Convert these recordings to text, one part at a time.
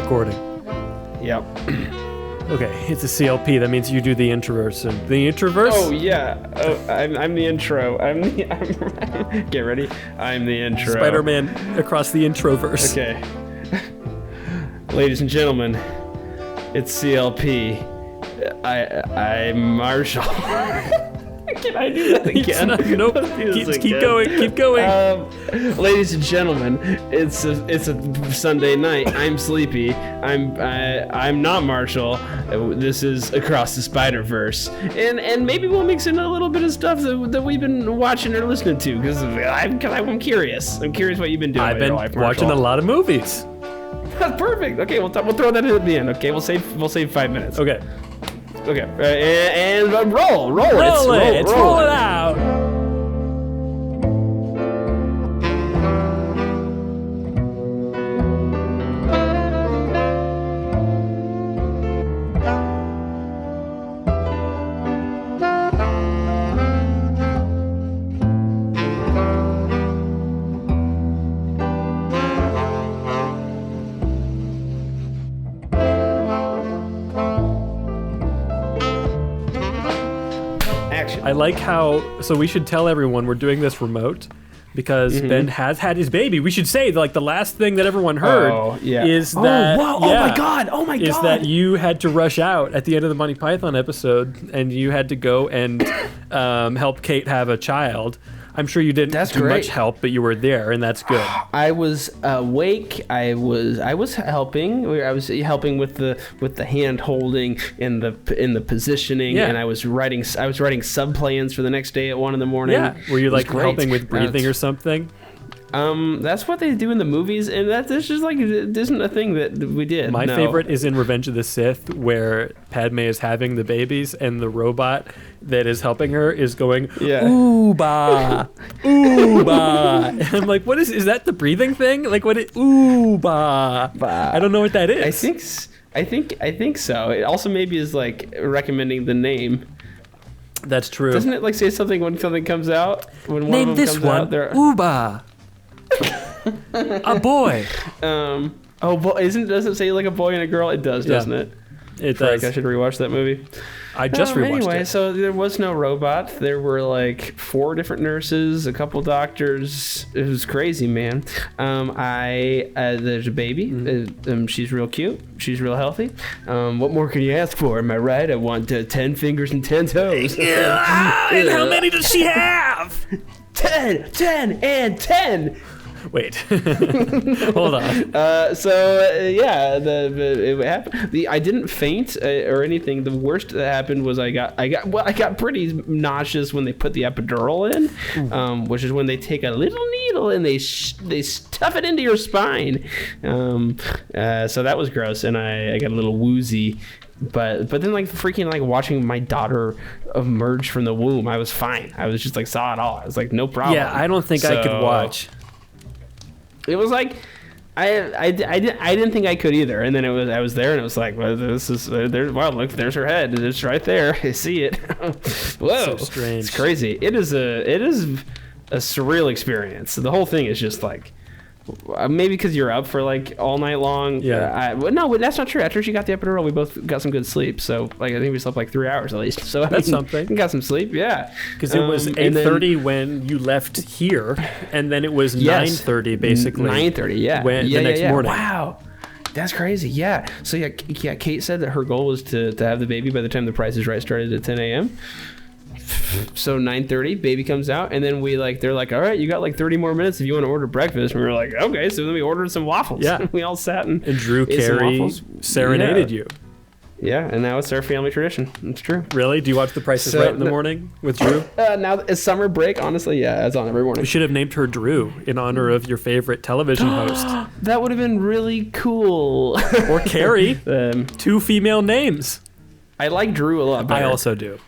recording. Yep. Okay, it's a CLP. That means you do the introverse. And the introverse? Oh yeah. Oh, I'm the intro. Get ready. I'm the intro. Spider-Man across the introverse. Okay. Ladies and gentlemen, it's CLP. I'm Marshall. Can I do that again? Nope. Keep going. Ladies and gentlemen, it's a Sunday night. I'm sleepy. I'm not Marshall. This is Across the Spider-Verse, and maybe we'll mix in a little bit of stuff that we've been watching or listening to because I'm curious. I'm curious what you've been doing. I've been life, watching a lot of movies. That's perfect. Okay, we'll throw that in at the end. Okay, we'll save 5 minutes. Okay. Okay, and roll it. Roll it out. I like how, so we should tell everyone we're doing this remote because Ben has had his baby. We should say like the last thing that everyone heard is that, oh my God, is that you had to rush out at the end of the Monty Python episode and you had to go and help Kate have a child. I'm sure you didn't do much help, but you were there, and that's good. I was awake. I was helping. I was helping with the hand holding in the positioning, and I was writing sub-plans for the next day at 1 a.m. Yeah, were you like helping with breathing or something? That's what they do in the movies, and that's just like it isn't a thing that we did. My favorite is in Revenge of the Sith, where Padme is having the babies, and the robot that is helping her is going ooh ba, ooh ba. And I'm like, what is that? The breathing thing? Like what? Ooh ba. I don't know what that is. I think so. It also maybe is like recommending the name. That's true. Doesn't it like say something when something comes out? When one name of them this comes one. Out, ooh ba. A boy. Doesn't it say like a boy and a girl? It does, doesn't it? It does. I should rewatch that movie. I just rewatched anyway, it. So there was no robot. There were like 4 different nurses, a couple doctors. It was crazy, man. There's a baby. She's real cute. She's real healthy. What more can you ask for? Am I right? I want 10 fingers and 10 toes. And how many does she have? 10 and 10. Wait, hold on. It happened. I didn't faint or anything. The worst that happened was I got pretty nauseous when they put the epidural in, which is when they take a little needle and they stuff it into your spine. So that was gross, and I got a little woozy. But then like freaking like watching my daughter emerge from the womb, I was fine. I was just like saw it all. I was like no problem. Yeah, I don't think I could watch. It was like I didn't think I could either, and then I was there and it was like, well, this is look, there's her head, it's right there. I see it. Whoa, so strange. It's crazy. It is a surreal experience. The whole thing is just like. Maybe because you're up for like all night long. Yeah. No, that's not true. After she got the epidural, we both got some good sleep. So like I think we slept like 3 hours at least. So that's something. We got some sleep. Yeah. Because it was 8:30 when you left here, and then it was 9:30 basically. 9:30. Yeah. The next morning. Wow. That's crazy. Yeah. So yeah, Kate said that her goal was to have the baby by the time The Price is Right started at 10 a.m. So 9:30, baby comes out, and then they're like, all right, you got like 30 more minutes if you want to order breakfast. And we were like, okay. So then we ordered some waffles. Yeah. We all sat and Drew Carey serenaded you. Yeah, and now it's our family tradition. It's true. Really? Do you watch The Price is Right in the morning with Drew? Now it's summer break. Honestly, yeah, it's on every morning. We should have named her Drew in honor of your favorite television host. That would have been really cool. Or Carrie. 2 female names. I like Drew a lot better. I also do.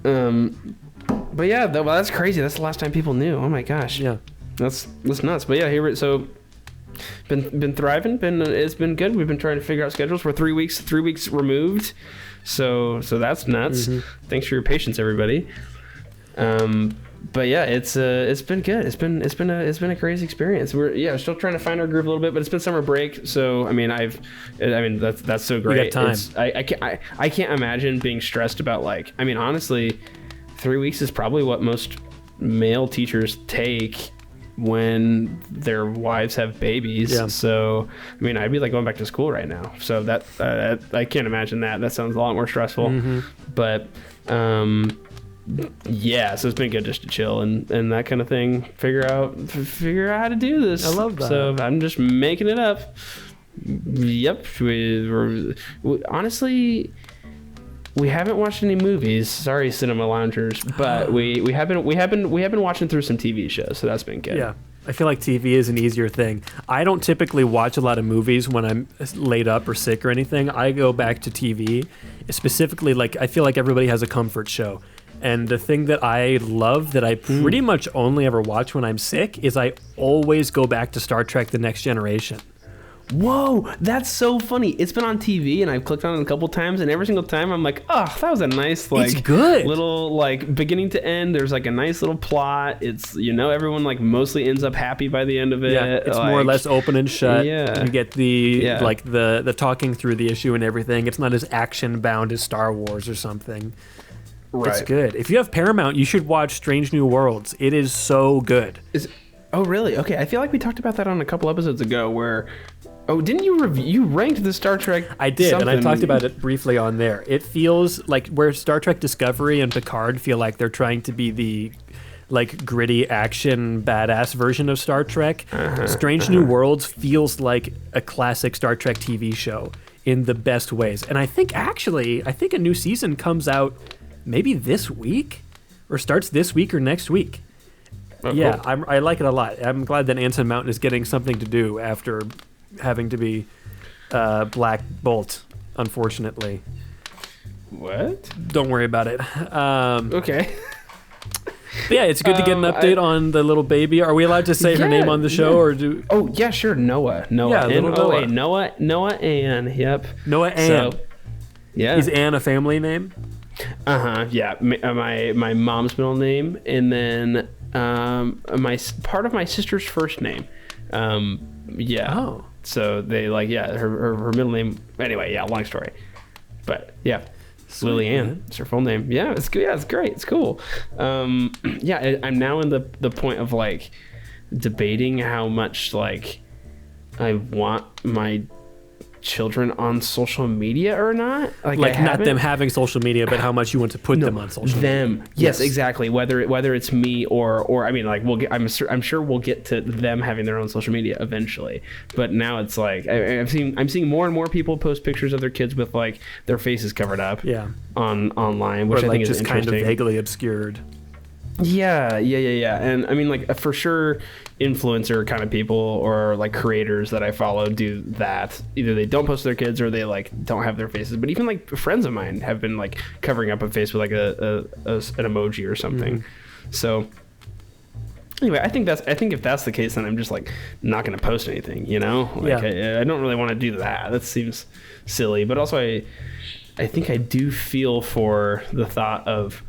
But yeah, that's crazy. That's the last time people knew. Oh my gosh. Yeah, that's nuts. But yeah, been thriving. It's been good. We've been trying to figure out schedules. We're 3 weeks removed, so that's nuts. Thanks for your patience, everybody. But yeah, it's been good. It's been a crazy experience. We're still trying to find our groove a little bit, but it's been summer break, so I mean that's so great. You got time. I can't imagine being stressed about, like, I mean, honestly, 3 weeks is probably what most male teachers take when their wives have babies. Yeah. So I mean, I'd be like going back to school right now. So that I can't imagine that. That sounds a lot more stressful. Mm-hmm. But yeah, so it's been good just to chill and that kind of thing. Figure out how to do this. I love that. So I'm just making it up. Yep. Honestly, we haven't watched any movies. Sorry, cinema loungers, but we have been watching through some TV shows, so that's been good. Yeah. I feel like TV is an easier thing. I don't typically watch a lot of movies when I'm laid up or sick or anything. I go back to TV. Specifically, like, I feel like everybody has a comfort show. And the thing that I love that I pretty much only ever watch when I'm sick is I always go back to Star Trek: The Next Generation. Whoa, that's so funny. It's been on TV and I've clicked on it a couple times, and every single time I'm like, oh, that was a nice, like, it's good. Little, like, beginning to end. There's like a nice little plot. It's, everyone like mostly ends up happy by the end of it. Yeah, it's like, more or less open and shut. Yeah. You get like the talking through the issue and everything. It's not as action bound as Star Wars or something. Right. It's good. If you have Paramount, you should watch Strange New Worlds. It is so good. Oh, really? Okay, I feel like we talked about that on a couple episodes ago where... Oh, didn't you ranked the Star Trek? I did, something. And I talked about it briefly on there. It feels like where Star Trek Discovery and Picard feel like they're trying to be the, like, gritty action badass version of Star Trek. Strange New Worlds feels like a classic Star Trek TV show in the best ways. And I think a new season comes out maybe this week, or starts this week or next week. Oh, yeah, cool. I like it a lot. I'm glad that Anson Mountain is getting something to do after having to be Black Bolt, unfortunately. What? Don't worry about it. Okay. But yeah, it's good to get an update on the little baby. Are we allowed to say her name on the show, or do? Oh yeah, sure. Noah. Yeah, little Noah. Noah Ann. Yep. Noah Ann. So, yeah. Is Ann a family name? Yeah. My mom's middle name, and then part of my sister's first name. Yeah. Oh. So they her middle name. Anyway, yeah, long story. But yeah, Sweet, Lily Ann. man. It's her full name. Yeah, it's good. Yeah, it's great. It's cool. Yeah, I'm now in the point of like debating how much like I want my children on social media or not. Like not them having social media, but how much you want to put them on social media. Yes, exactly. Whether it's me or I mean, like I'm sure we'll get to them having their own social media eventually. But now it's like I'm seeing more and more people post pictures of their kids with like their faces covered up. Yeah. Online, which I think is just interesting. kind of vaguely obscured. Yeah. And I mean, like, for sure, influencer kind of people or like creators that I follow do that. Either they don't post their kids or they like don't have their faces. But even like friends of mine have been like covering up a face with like an emoji or something. Mm-hmm. So anyway, I think if that's the case, then I'm just like not going to post anything. Like I don't really want to do that. That seems silly. But also, I think I do feel for the thought of.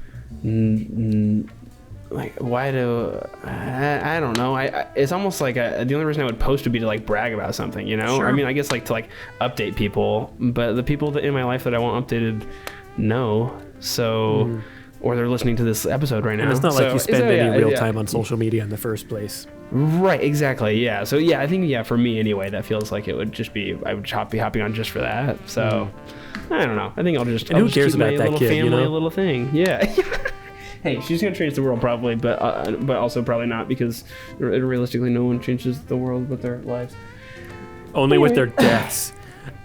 Like, why do I don't know. It's almost like the only reason I would post would be to like brag about something, Sure. I mean, I guess like to like update people, but the people that in my life that I want updated know. So or they're listening to this episode right now. And it's not like you spend any real time on social media in the first place. Right, exactly. Yeah. So yeah, I think for me anyway, that feels like it would just be I would be hopping on just for that. So I don't know. I think I'll just who cares about that little kid, family, a little thing. Yeah. Hey, she's gonna change the world probably, but also probably not, because realistically, no one changes the world with their lives. Only with their deaths.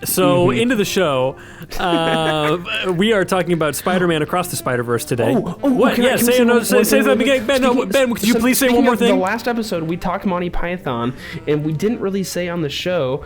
So into the show, we are talking about Spider-Man Across the Spider-Verse today. What? Yeah, say that again. Ben, could you please say one more thing? The last episode we talked Monty Python, and we didn't really say on the show.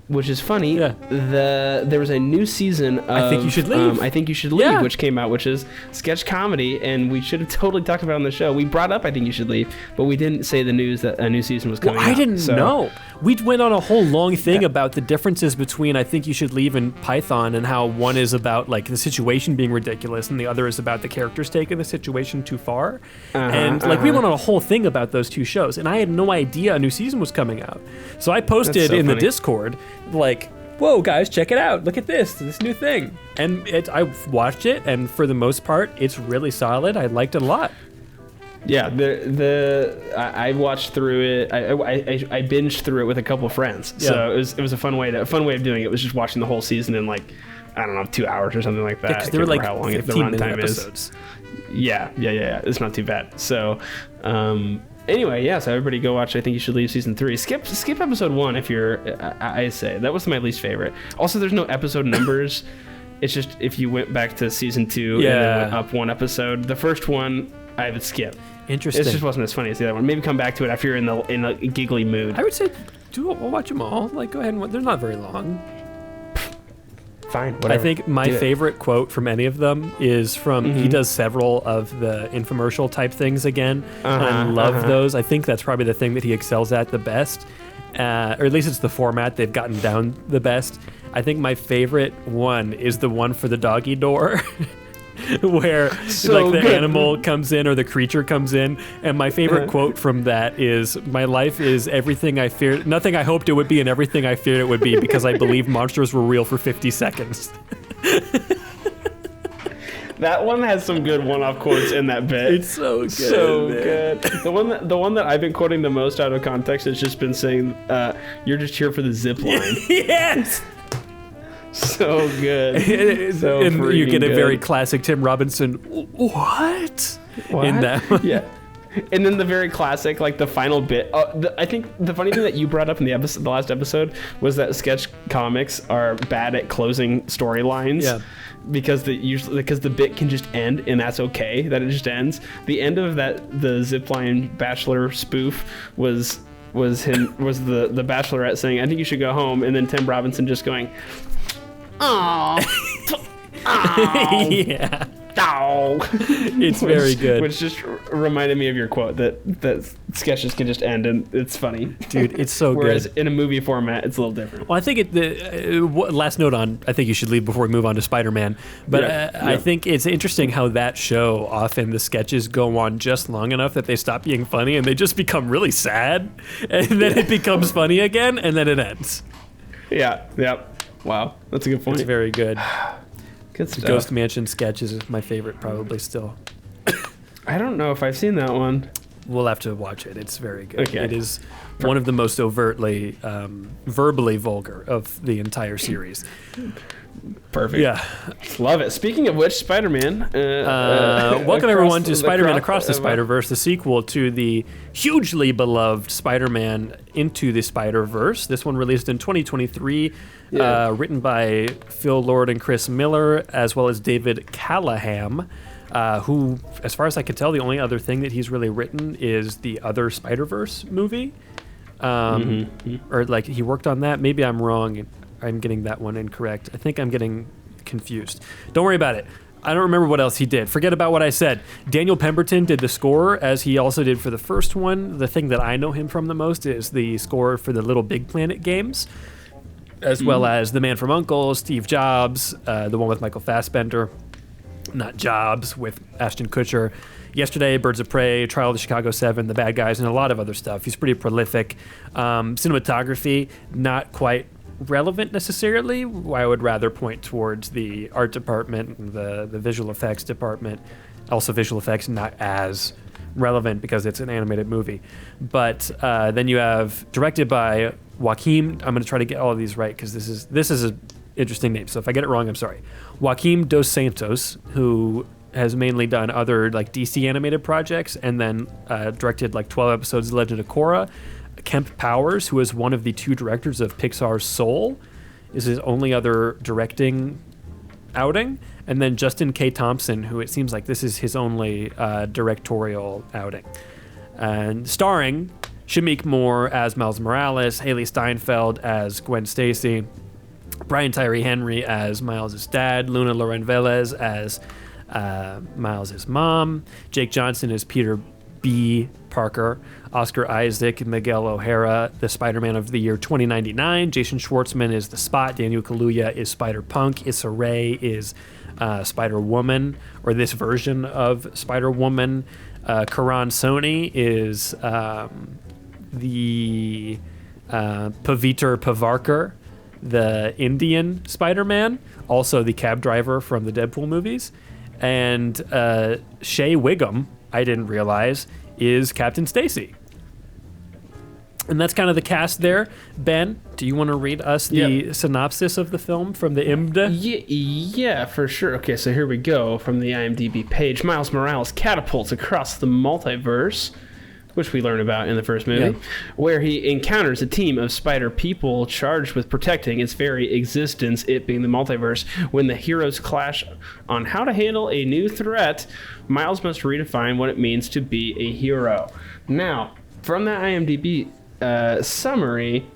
Which is funny. Yeah. There was a new season of I Think You Should Leave. Which came out, which is sketch comedy, and we should have totally talked about it on the show. We brought up I Think You Should Leave, but we didn't say the news that a new season was coming out. I didn't know. We went on a whole long thing about the differences between I Think You Should Leave and Python, and how one is about like the situation being ridiculous and the other is about the characters taking the situation too far. And like we went on a whole thing about those two shows, and I had no idea a new season was coming out. So I posted in the Discord like, whoa guys, check it out, look at this new thing. And I watched it, and for the most part it's really solid. I liked it a lot. Yeah, I watched through it. I binged through it with a couple of friends. Yeah. So it was a fun way of doing it. Was just watching the whole season in like, I don't know, 2 hours or something like that. Yeah, they were like how long 15-minute episodes. Yeah. It's not too bad. So anyway, yeah. So everybody go watch I Think You Should Leave season 3. Skip episode 1 if you're. I say that was my least favorite. Also, there's no episode numbers. It's just if you went back to season 2 and then went up one episode. The first one I would skip. Interesting. It just wasn't as funny as the other one. Maybe come back to it after you're in a giggly mood. I would say, we'll watch them all. Like, go ahead and they're not very long. Fine, whatever. I think my favorite quote from any of them is from, he does several of the infomercial type things again, and I love those. I think that's probably the thing that he excels at the best, or at least it's the format they've gotten down the best. I think my favorite one is the one for the doggy door. Where the animal comes in or the creature comes in, and my favorite quote from that is, "My life is everything I feared, nothing I hoped it would be, and everything I feared it would be, because I believe monsters were real for 50 seconds." That one has some good one-off quotes in that bit. It's so good. So good. The one that I've been quoting the most out of context has just been saying, "You're just here for the zip line." Yes. So good. And you get a very classic Tim Robinson, what? In that one. Yeah. And then the very classic, like the final bit. I think the funny thing that you brought up in the last episode was that sketch comics are bad at closing storylines. Yeah. Because the bit can just end, and that's okay that it just ends. The end of the Zipline Bachelor spoof was the Bachelorette saying, "I think you should go home," and then Tim Robinson just going, "Oh, yeah, it's very good." Which just reminded me of your quote that sketches can just end, and it's funny, dude. It's so Whereas good. in a movie format, it's a little different. Well, I think last note on, I think you should leave before we move on to Spider-Man. But I think it's interesting how that show, often the sketches go on just long enough that they stop being funny and they just become really sad, and then it becomes funny again, and then it ends. Yeah. Yep. Wow, that's a good point. It's very good. Good stuff. The Ghost Mansion sketches is my favorite, probably still. I don't know if I've seen that one. We'll have to watch it. It's very good. Okay. It is one of the most overtly, verbally vulgar of the entire series. Perfect. Yeah. Love it. Speaking of which, Spider-Man. Welcome everyone to Spider-Man Across the Spider-Verse, the sequel to the hugely beloved Spider-Man Into the Spider-Verse. This one released in 2023, written by Phil Lord and Chris Miller, as well as David Callahan, who, as far as I can tell, the only other thing that he's really written is the other Spider-Verse movie. Or like he worked on that. Maybe I'm wrong. I'm getting that one incorrect. I think I'm getting confused. Don't worry about it. I don't remember what else he did. Forget about what I said. Daniel Pemberton did the score, as he also did for the first one. The thing that I know him from the most is the score for the Little Big Planet games, as well as The Man from U.N.C.L.E., Steve Jobs, the one with Michael Fassbender, not Jobs, with Ashton Kutcher, Yesterday, Birds of Prey, Trial of the Chicago 7, The Bad Guys, and a lot of other stuff. He's pretty prolific. Cinematography, not quite relevant necessarily. I would rather point towards the art department, the visual effects department. Also, visual effects not as relevant because it's an animated movie. But then you have directed by Joaquim. I'm going to try to get all of these right because this is an interesting name. So if I get it wrong, I'm sorry. Joaquim Dos Santos, who has mainly done other like DC animated projects, and then directed like 12 episodes of Legend of Korra. Kemp Powers, who is one of the two directors of Pixar's Soul, is his only other directing outing. And then Justin K. Thompson, who it seems like this is his only directorial outing. And starring Shameik Moore as Miles Morales, Haley Steinfeld as Gwen Stacy, Brian Tyree Henry as Miles' dad, Luna Loren Velez as Miles' mom, Jake Johnson as Peter B. Parker, Oscar Isaac, Miguel O'Hara, the Spider-Man of the year 2099. Jason Schwartzman is the Spot. Daniel Kaluuya is Spider-Punk. Issa Rae is Spider-Woman, or this version of Spider-Woman. Karan Soni is the Paviter Pavarkar, the Indian Spider-Man, also the cab driver from the Deadpool movies. And Shea Wiggum, I didn't realize, is Captain Stacy. And that's kind of the cast there. Ben, do you want to read us the synopsis of the film from the IMDb? Yeah, for sure. Okay, so here we go from the IMDb page. Miles Morales catapults across the multiverse, which we learn about in the first movie, where he encounters a team of spider people charged with protecting its very existence, it being the multiverse. When the heroes clash on how to handle a new threat, Miles must redefine what it means to be a hero. Now, from that IMDb summary,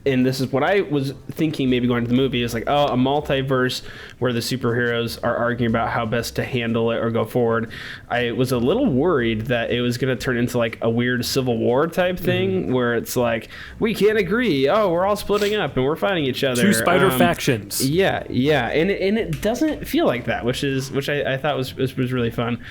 and this is what I was thinking maybe going to the movie, is like, oh, a multiverse where the superheroes are arguing about how best to handle it or go forward. I was a little worried that it was going to turn into like a weird Civil War type thing where it's like, we can't agree. Oh, we're all splitting up and we're fighting each other. Two spider factions. Yeah. And it doesn't feel like that, which I thought was really fun.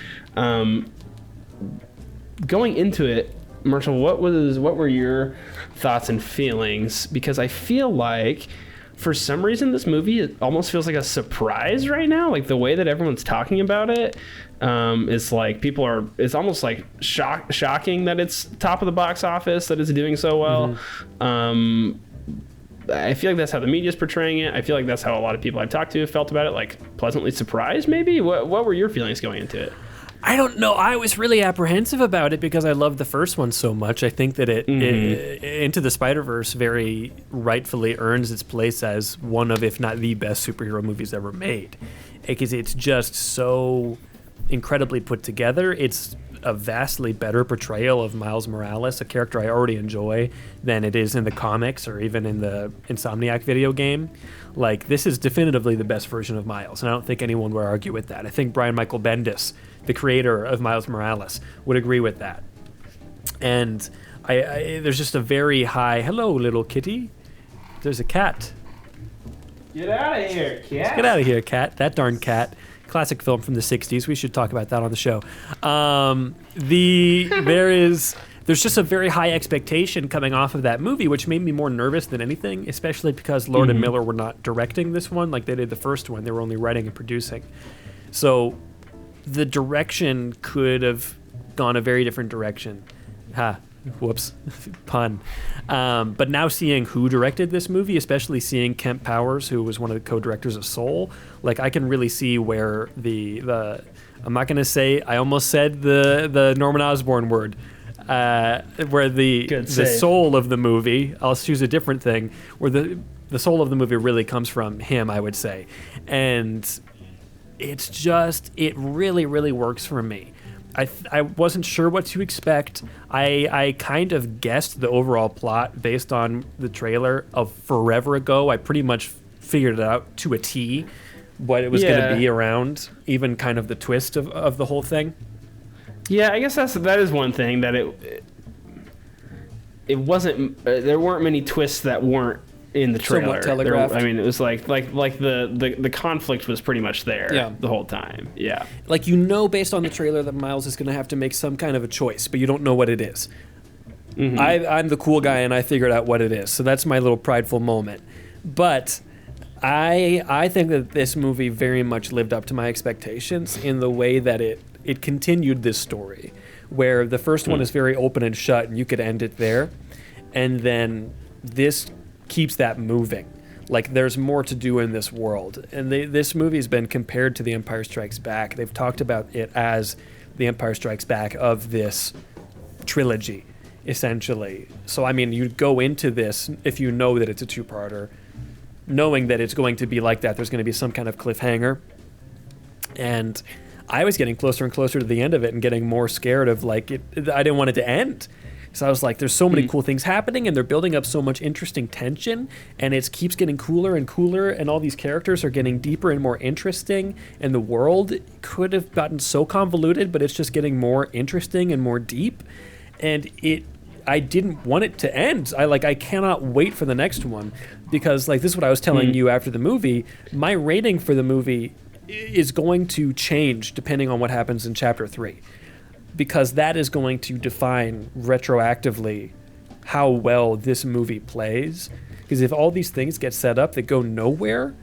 Going into it, Marshall, what were your thoughts and feelings? Because I feel like for some reason this movie, it almost feels like a surprise right now. Like the way that everyone's talking about it is like it's almost like shocking that it's top of the box office, that it's doing so well. I feel like that's how the media's portraying it. I feel like that's how a lot of people I've talked to have felt about it, like pleasantly surprised maybe. What were your feelings going into it? I don't know. I was really apprehensive about it because I loved the first one so much. I think that it Into the Spider-Verse very rightfully earns its place as one of, if not the best superhero movies ever made. Because it's just so incredibly put together. It's a vastly better portrayal of Miles Morales, a character I already enjoy, than it is in the comics or even in the Insomniac video game. Like, this is definitively the best version of Miles, and I don't think anyone would argue with that. I think Brian Michael Bendis, the creator of Miles Morales, would agree with that. And I there's just a very high, hello, little kitty. There's a cat. Get out of here, cat. Get out of here, cat. That darn cat. Classic film from the 60s. We should talk about that on the show. There's just a very high expectation coming off of that movie, which made me more nervous than anything, especially because Lord and Miller were not directing this one like they did the first one. They were only writing and producing. So the direction could have gone a very different direction. Whoops, pun. But now seeing who directed this movie, especially seeing Kemp Powers, who was one of the co-directors of Soul, like I can really see where the I'm not going to say, I almost said the Norman Osborn word, where the soul of the movie, I'll choose a different thing, where the soul of the movie really comes from him, I would say. And it's just, it really, really works for me. I wasn't sure what to expect. I kind of guessed the overall plot based on the trailer of forever ago. I pretty much figured it out to a T, what it was going to be around, even kind of the twist of the whole thing. Yeah, I guess that is one thing, that it wasn't, there weren't many twists that weren't in the trailer. Somewhat telegraphed. I mean, it was like the conflict was pretty much there the whole time. Yeah. Like, based on the trailer that Miles is going to have to make some kind of a choice, but you don't know what it is. I'm the cool guy and I figured out what it is. So that's my little prideful moment. But I think that this movie very much lived up to my expectations in the way that it continued this story, where the first one is very open and shut and you could end it there. And then this keeps that moving. Like, there's more to do in this world. And this movie's been compared to The Empire Strikes Back. They've talked about it as The Empire Strikes Back of this trilogy, essentially. So, I mean, you go into this, if you know that it's a two-parter, knowing that it's going to be like that, there's going to be some kind of cliffhanger. And I was getting closer and closer to the end of it and getting more scared of, like, I didn't want it to end. So I was like, there's so many cool things happening, and they're building up so much interesting tension, and it keeps getting cooler and cooler, and all these characters are getting deeper and more interesting, and the world could have gotten so convoluted, but it's just getting more interesting and more deep. And I didn't want it to end. I cannot wait for the next one, because like this is what I was telling you after the movie. My rating for the movie is going to change depending on what happens in chapter 3, because that is going to define retroactively how well this movie plays. Because if all these things get set up that go nowhere,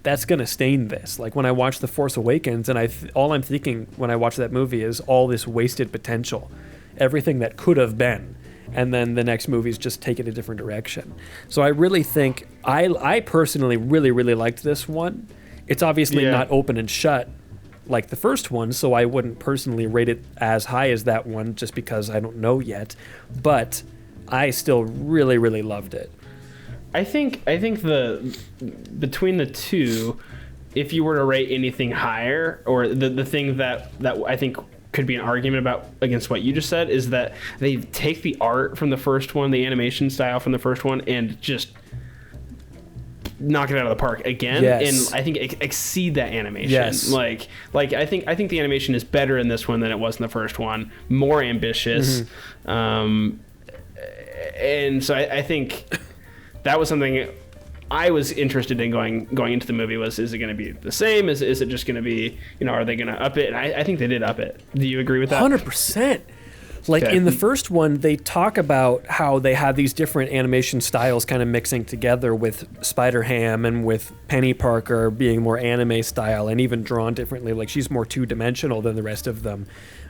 that's going to stain this. Like when I watch The Force Awakens, and all I'm thinking when I watch that movie is all this wasted potential, everything that could have been. And then the next movies just take it a different direction. So I really think, I personally really, really liked this one. It's obviously not open and shut like the first one, so I wouldn't personally rate it as high as that one just because I don't know yet. But I still really, really loved it. I think between the two, if you were to rate anything higher, or the thing that I think could be an argument about against what you just said, is that they take the art from the first one, the animation style from the first one, and just knock it out of the park again. And I think exceed that animation. Like I think the animation is better in this one than it was in the first one, more ambitious. And so I think that was something I was interested in going into the movie. Is it going to be the same? Is it just going to be, are they going to up it? And I think they did up it. Do you agree with that? 100%. Like in the first one, they talk about how they have these different animation styles kind of mixing together, with Spider-Ham and with Penny Parker being more anime style and even drawn differently. Like she's more two-dimensional than the rest of them.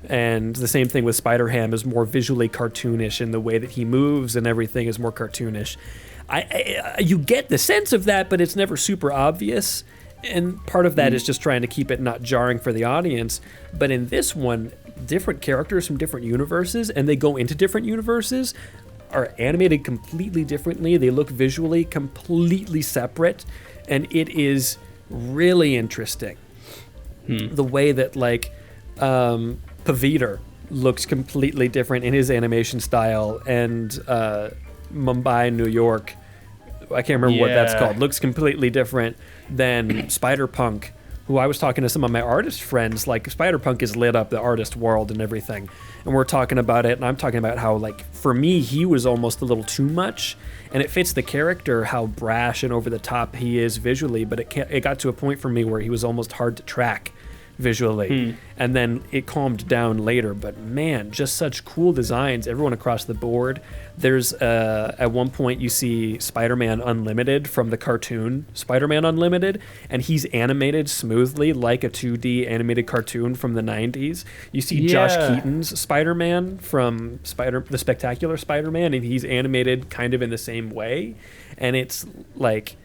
And the same thing with Spider-Ham is more visually cartoonish in the way that he moves, and everything is more cartoonish. You get the sense of that, but it's never super obvious. And part of that is just trying to keep it not jarring for the audience. But in this one, different characters from different universes, and they go into different universes, are animated completely differently. They look visually completely separate, and it is really interesting. The way that Paviter looks completely different in his animation style, and Mumbai, New York, I can't remember what that's called, looks completely different than Spider-Punk, who I was talking to some of my artist friends. Like Spider-Punk has lit up the artist world and everything, and we're talking about it, and I'm talking about how, like, for me, he was almost a little too much, and it fits the character how brash and over the top he is visually, but it got to a point for me where he was almost hard to track visually. And then it calmed down later, but man, just such cool designs, everyone across the board. There's at one point you see Spider-Man Unlimited from the cartoon Spider-Man Unlimited, and he's animated smoothly like a 2D animated cartoon from the 90s. You see Josh Keaton's Spider-Man from the Spectacular Spider-Man, and he's animated kind of in the same way, and it's like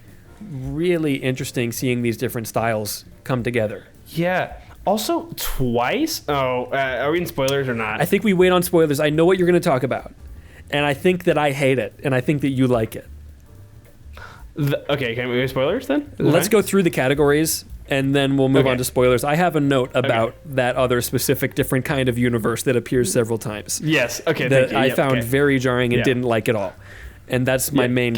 really interesting seeing these different styles come together. Also, twice. Are we in spoilers or not? I think we wait on spoilers. I know what you're going to talk about, and I think that I hate it, and I think that you like it. Okay, can we go spoilers then? Let's go through the categories, and then we'll move on to spoilers. I have a note about that other specific different kind of universe that appears several times. Yes. Okay. That I found very jarring and didn't like at all, and that's my main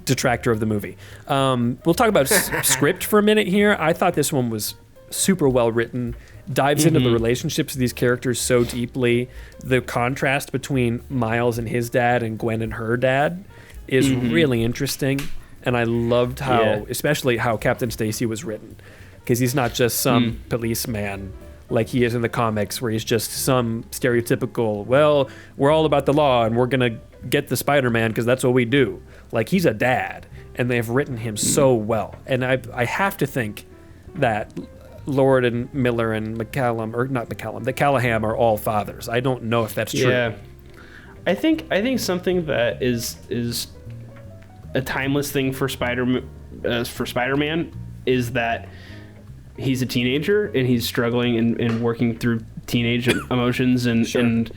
detractor of the movie. We'll talk about script for a minute here. I thought this one was super well written, dives into the relationships of these characters so deeply. The contrast between Miles and his dad and Gwen and her dad is really interesting, and I loved how, especially how Captain Stacy was written, because he's not just some policeman like he is in the comics, where he's just some stereotypical, well, we're all about the law and we're gonna get the Spider-Man because that's what we do. Like, he's a dad, and they've written him so well, and I have to think that Lord and Miller and McCallum, or not McCallum, the Callahan are all fathers. I don't know if that's true. Yeah, I think something that is a timeless thing for Spider-Man is that he's a teenager and he's struggling and working through teenage emotions, and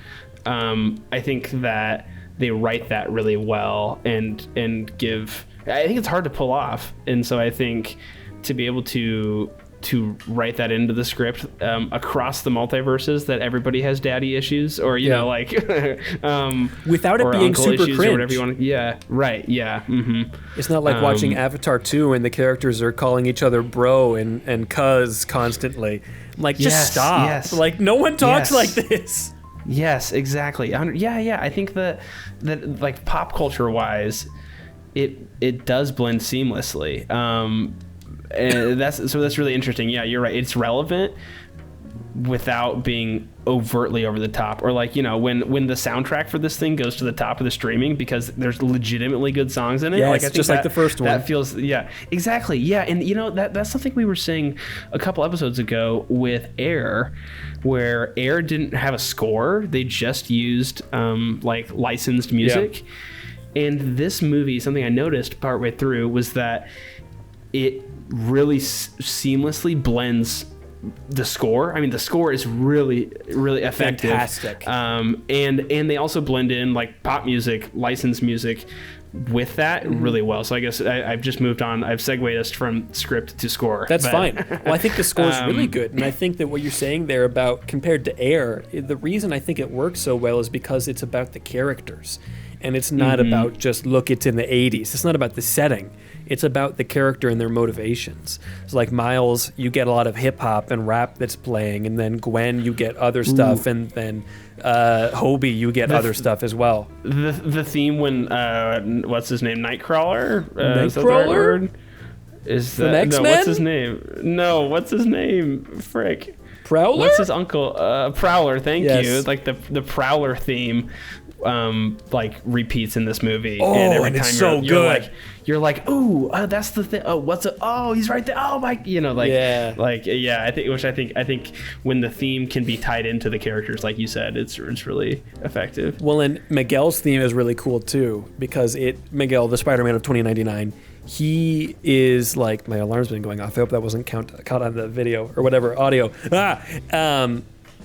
I think that they write that really well and give. I think it's hard to pull off, and so I think to be able to to write that into the script across the multiverses, that everybody has daddy issues, or you know, like without it being super cringe, or whatever you want. Yeah, right. Yeah. Mm-hmm. It's not like watching Avatar 2 and the characters are calling each other bro and cuz constantly. I'm like, just stop. Yes. Like, no one talks like this. Yes, exactly. Yeah. I think that like pop culture wise, it does blend seamlessly. And that's really interesting. Yeah, you're right. It's relevant without being overtly over the top, or like, you know, when the soundtrack for this thing goes to the top of the streaming because there's legitimately good songs in it. Yeah, like, it's just like the first one. That feels, yeah, exactly. Yeah, and you know, that's something we were saying a couple episodes ago with Air, where Air didn't have a score. They just used like licensed music. Yeah. And this movie, something I noticed partway through was that it really seamlessly blends the score. I mean, the score is really, really effective. Fantastic. And they also blend in like pop music, licensed music with that really well. So I guess I've just moved on. I've segued us from script to score. That's fine. Well, I think the score is really good. And I think that what you're saying there about compared to Air, the reason I think it works so well is because it's about the characters. And it's not about just, look, it's in the 80s. It's not about the setting. It's about the character and their motivations. So like Miles, you get a lot of hip hop and rap that's playing, and then Gwen, you get other stuff, and then Hobie, you get other stuff as well. The theme when what's his name, Nightcrawler? Nightcrawler? Is that X-Men? No? What's his name? No, what's his name? Frick. Prowler? What's his uncle? Prowler. Thank Yes. you. Like the Prowler theme. Like repeats in this movie, and every time it's so good. You're like, ooh, that's the thing. Oh, he's right there. Oh my, you know, like, I think when the theme can be tied into the characters, like you said, it's really effective. Well, and Miguel's theme is really cool too, because Miguel, the Spider-Man of 2099, he is like, my alarm's been going off. I hope that wasn't caught on the video or whatever audio.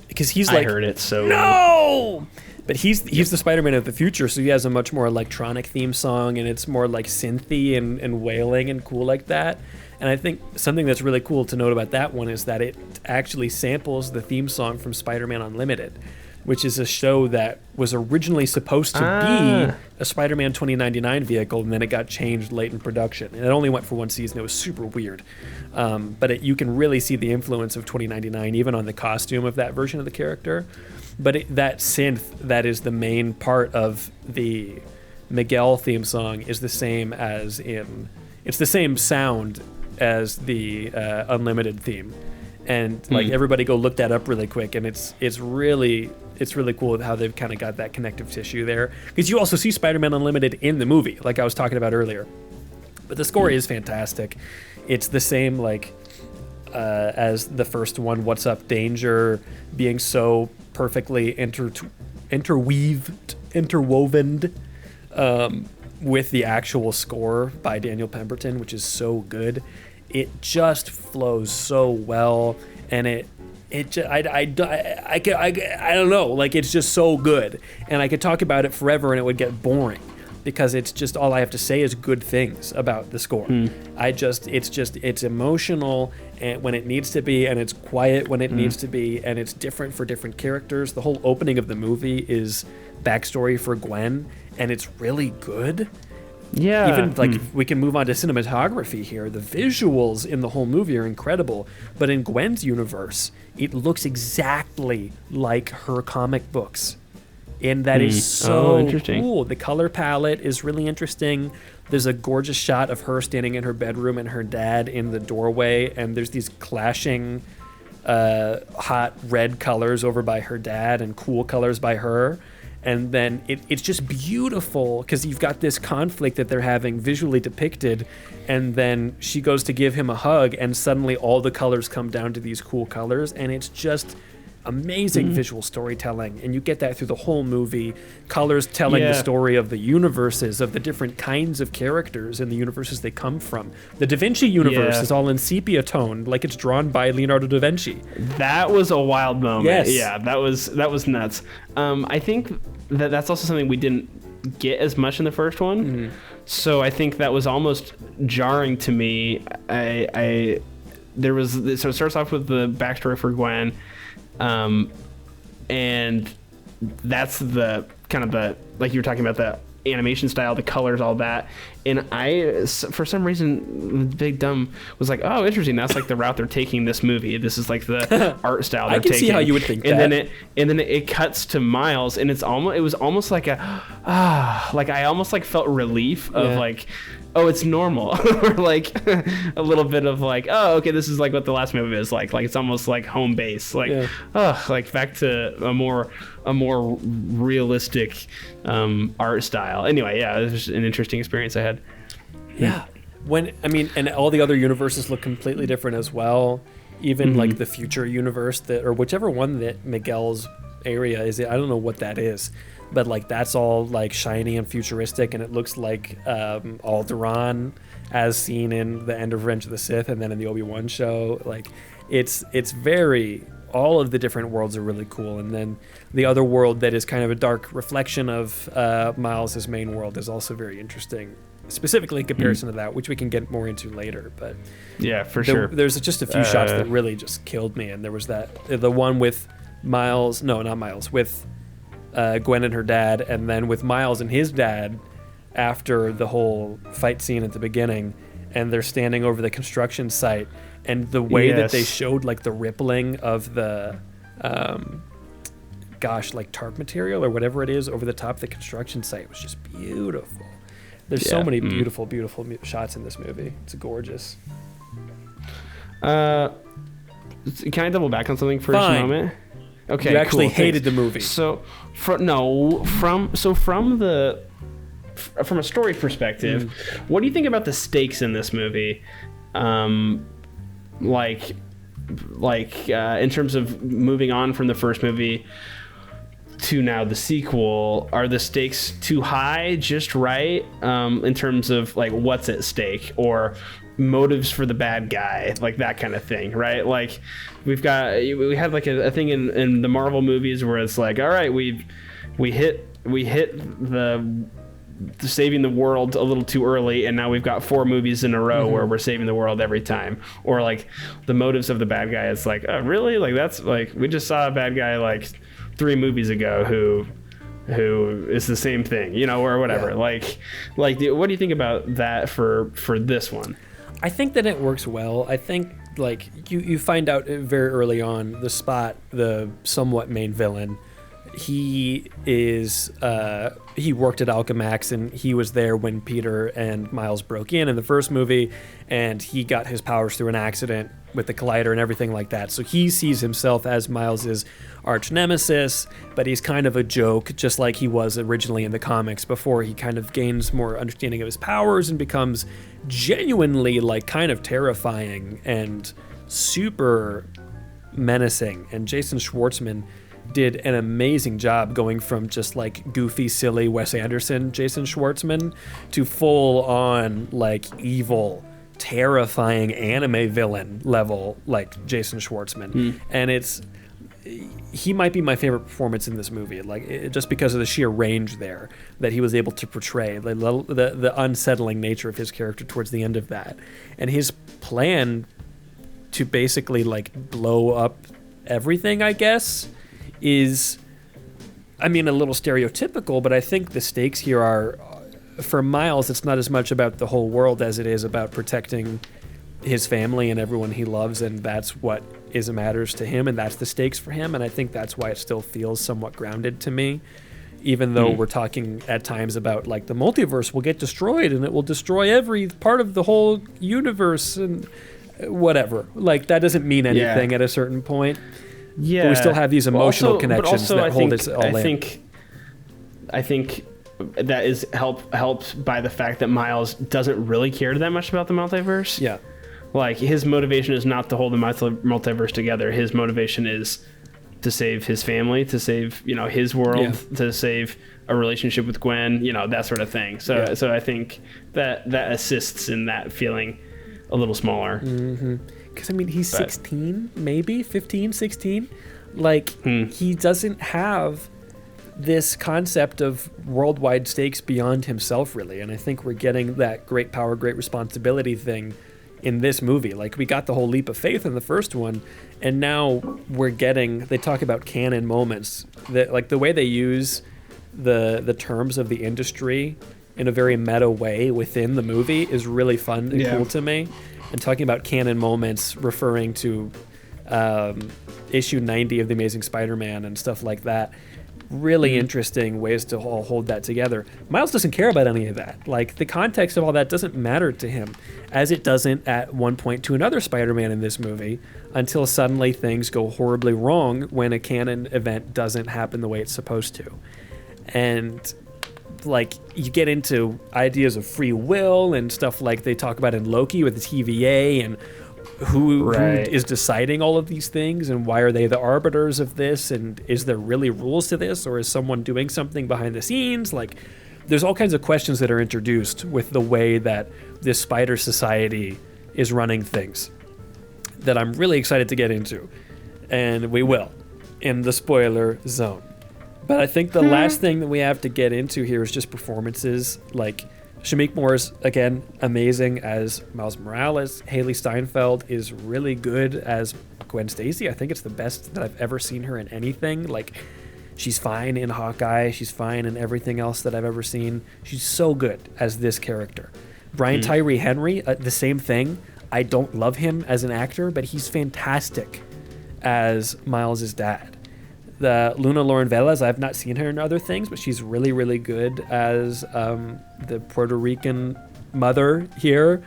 Because he's like, I heard it. So no. But he's the Spider-Man of the future, so he has a much more electronic theme song, and it's more like synthy and wailing and cool like that. And I think something that's really cool to note about that one is that it actually samples the theme song from Spider-Man Unlimited, which is a show that was originally supposed to be a Spider-Man 2099 vehicle, and then it got changed late in production. And it only went for one season. It was super weird. But you can really see the influence of 2099 even on the costume of that version of the character. But that synth that is the main part of the Miguel theme song is the same as it's the same sound as the Unlimited theme. And like everybody go look that up really quick, and it's really cool with how they've kind of got that connective tissue there. Because you also see Spider-Man Unlimited in the movie, like I was talking about earlier. But the score is fantastic. It's the same like as the first one, What's Up Danger, being so perfectly interwoven with the actual score by Daniel Pemberton, which is so good. It just flows so well, and I don't know, like, it's just so good, and I could talk about it forever and it would get boring, because it's just, all I have to say is good things about the score. It's emotional and when it needs to be, and it's quiet when it needs to be, and it's different for different characters. The whole opening of the movie is backstory for Gwen, and it's really good. Yeah. Even like we can move on to cinematography here. The visuals in the whole movie are incredible, but in Gwen's universe, it looks exactly like her comic books. And that is so cool. The color palette is really interesting. There's a gorgeous shot of her standing in her bedroom and her dad in the doorway, and there's these clashing hot red colors over by her dad and cool colors by her. And then it's just beautiful because you've got this conflict that they're having visually depicted, and then she goes to give him a hug, and suddenly all the colors come down to these cool colors, and it's just amazing visual storytelling. And you get that through the whole movie. Colors telling the story of the universes, of the different kinds of characters in the universes they come from. The Da Vinci universe is all in sepia tone, like it's drawn by Leonardo da Vinci. That was a wild moment. Yes. Yeah, that was nuts. I think that's also something we didn't get as much in the first one. So I think that was almost jarring to me. there was so it starts off with the backstory for Gwen, and that's the kind of the, like you were talking about, the animation style, the colors, all that. And I, for some reason, Big Dumb was like, oh, interesting, that's like the route they're taking this movie. This is like the art style they're taking. I can see how you would think and that. Then it cuts to Miles, and it was almost like like I almost like felt relief of like, oh, it's normal. Or like a little bit of like, oh, okay, this is like what the last movie is like it's almost like home base, like like back to a more realistic art style. Anyway, it was just an interesting experience I had. And all the other universes look completely different as well, even like the future universe or whichever one that Miguel's area is. I don't know what that is, but like that's all like shiny and futuristic, and it looks like Alderaan as seen in the end of Revenge of the Sith and then in the Obi-Wan show. Like it's very, all of the different worlds are really cool. And then the other world that is kind of a dark reflection of Miles's main world is also very interesting, specifically in comparison to that, which we can get more into later. But yeah, for sure, there's just a few shots that really just killed me. And there was the one with with Gwen and her dad, and then with Miles and his dad after the whole fight scene at the beginning, and they're standing over the construction site, and the way that they showed like the rippling of the like tarp material or whatever it is over the top of the construction site was just beautiful. There's so many beautiful shots in this movie. It's gorgeous. Can I double back on something for just a moment? Okay, you actually cool, hated the movie. So from a story perspective, what do you think about the stakes in this movie? Like in terms of moving on from the first movie to now the sequel, are the stakes too high, just right, in terms of like what's at stake or motives for the bad guy, like that kind of thing, right? Like we had like a thing in the Marvel movies where it's like, all right, we hit the saving the world a little too early, and now we've got 4 movies in a row where we're saving the world every time. Or like the motives of the bad guy, it's like, oh really, like that's like, we just saw a bad guy like 3 movies ago who is the same thing, or whatever. Like what do you think about that for this one? I think that it works well. I think like you find out very early on the somewhat main villain, he worked at Alchemax, and he was there when Peter and Miles broke in the first movie, and he got his powers through an accident with the collider and everything like that. So he sees himself as Miles's arch nemesis, but he's kind of a joke, just like he was originally in the comics, before he kind of gains more understanding of his powers and becomes genuinely like kind of terrifying and super menacing. And Jason Schwartzman did an amazing job going from just like goofy, silly Wes Anderson Jason Schwartzman to full on like evil, terrifying anime villain level like Jason Schwartzman. And he might be my favorite performance in this movie, just because of the sheer range there that he was able to portray, the unsettling nature of his character towards the end of that, and his plan to basically like blow up everything, I guess, is, a little stereotypical, but I think the stakes here are, for Miles, it's not as much about the whole world as it is about protecting his family and everyone he loves, and that's what matters to him, and that's the stakes for him. And I think that's why it still feels somewhat grounded to me, even though we're talking at times about like the multiverse will get destroyed and it will destroy every part of the whole universe and whatever. Like that doesn't mean anything at a certain point. Yeah, but we still have these emotional connections that hold us all in. I think that is helped by the fact that Miles doesn't really care that much about the multiverse. Yeah. Like his motivation is not to hold the multiverse together. His motivation is to save his family, to save, his world, to save a relationship with Gwen, that sort of thing. So so I think that assists in that feeling a little smaller. Because he's 16, maybe 15, 16. Like he doesn't have this concept of worldwide stakes beyond himself, really. And I think we're getting that great power, great responsibility thing in this movie. Like, we got the whole leap of faith in the first one, and now they talk about canon moments, that like the way they use the terms of the industry in a very meta way within the movie is really fun and cool to me. And talking about canon moments, referring to issue 90 of The Amazing Spider-Man and stuff like that. Really interesting ways to all hold that together. Miles doesn't care about any of that. Like, the context of all that doesn't matter to him, as it doesn't at one point to another Spider-Man in this movie, until suddenly things go horribly wrong when a canon event doesn't happen the way it's supposed to. And like, you get into ideas of free will and stuff like they talk about in Loki with the TVA, and who is deciding all of these things, and why are they the arbiters of this, and is there really rules to this, or is someone doing something behind the scenes? Like, there's all kinds of questions that are introduced with the way that this spider society is running things that I'm really excited to get into, and we will in the spoiler zone. But I think the last thing that we have to get into here is just performances. Like, Shameik Moore's, again, amazing as Miles Morales. Haley Steinfeld is really good as Gwen Stacy. I think it's the best that I've ever seen her in anything. Like, she's fine in Hawkeye. She's fine in everything else that I've ever seen. She's so good as this character. Brian Tyree Henry, the same thing. I don't love him as an actor, but he's fantastic as Miles' dad. The Luna Lauren Velez, I've not seen her in other things, but she's really, really good as the Puerto Rican mother here.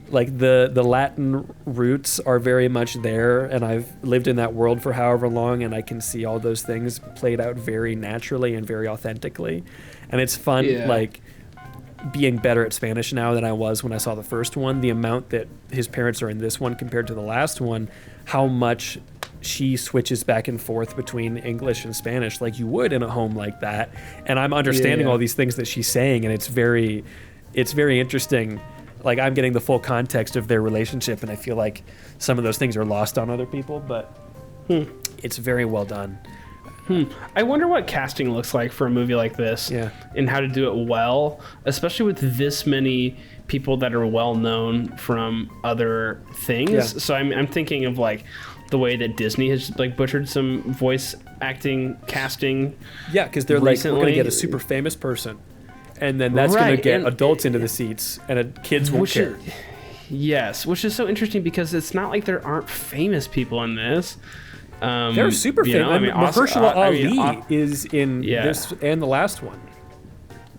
Like, the Latin roots are very much there, and I've lived in that world for however long, and I can see all those things played out very naturally and very authentically. And it's fun, like, being better at Spanish now than I was when I saw the first one. The amount that his parents are in this one compared to the last one, how much she switches back and forth between English and Spanish like you would in a home like that. And I'm understanding all these things that she's saying, and it's very interesting. Like, I'm getting the full context of their relationship, and I feel like some of those things are lost on other people, but it's very well done. I wonder what casting looks like for a movie like this, and how to do it well, especially with this many people that are well known from other things. So I'm thinking of, like, the way that Disney has, like, butchered some voice acting casting. Yeah, because they're recently. Like, we're gonna get a super famous person, and then that's gonna get adults into the seats, and kids won't care. Yes, which is so interesting because it's not like there aren't famous people in this. They're super famous. I mean, Mahershala Ali is in this and the last one.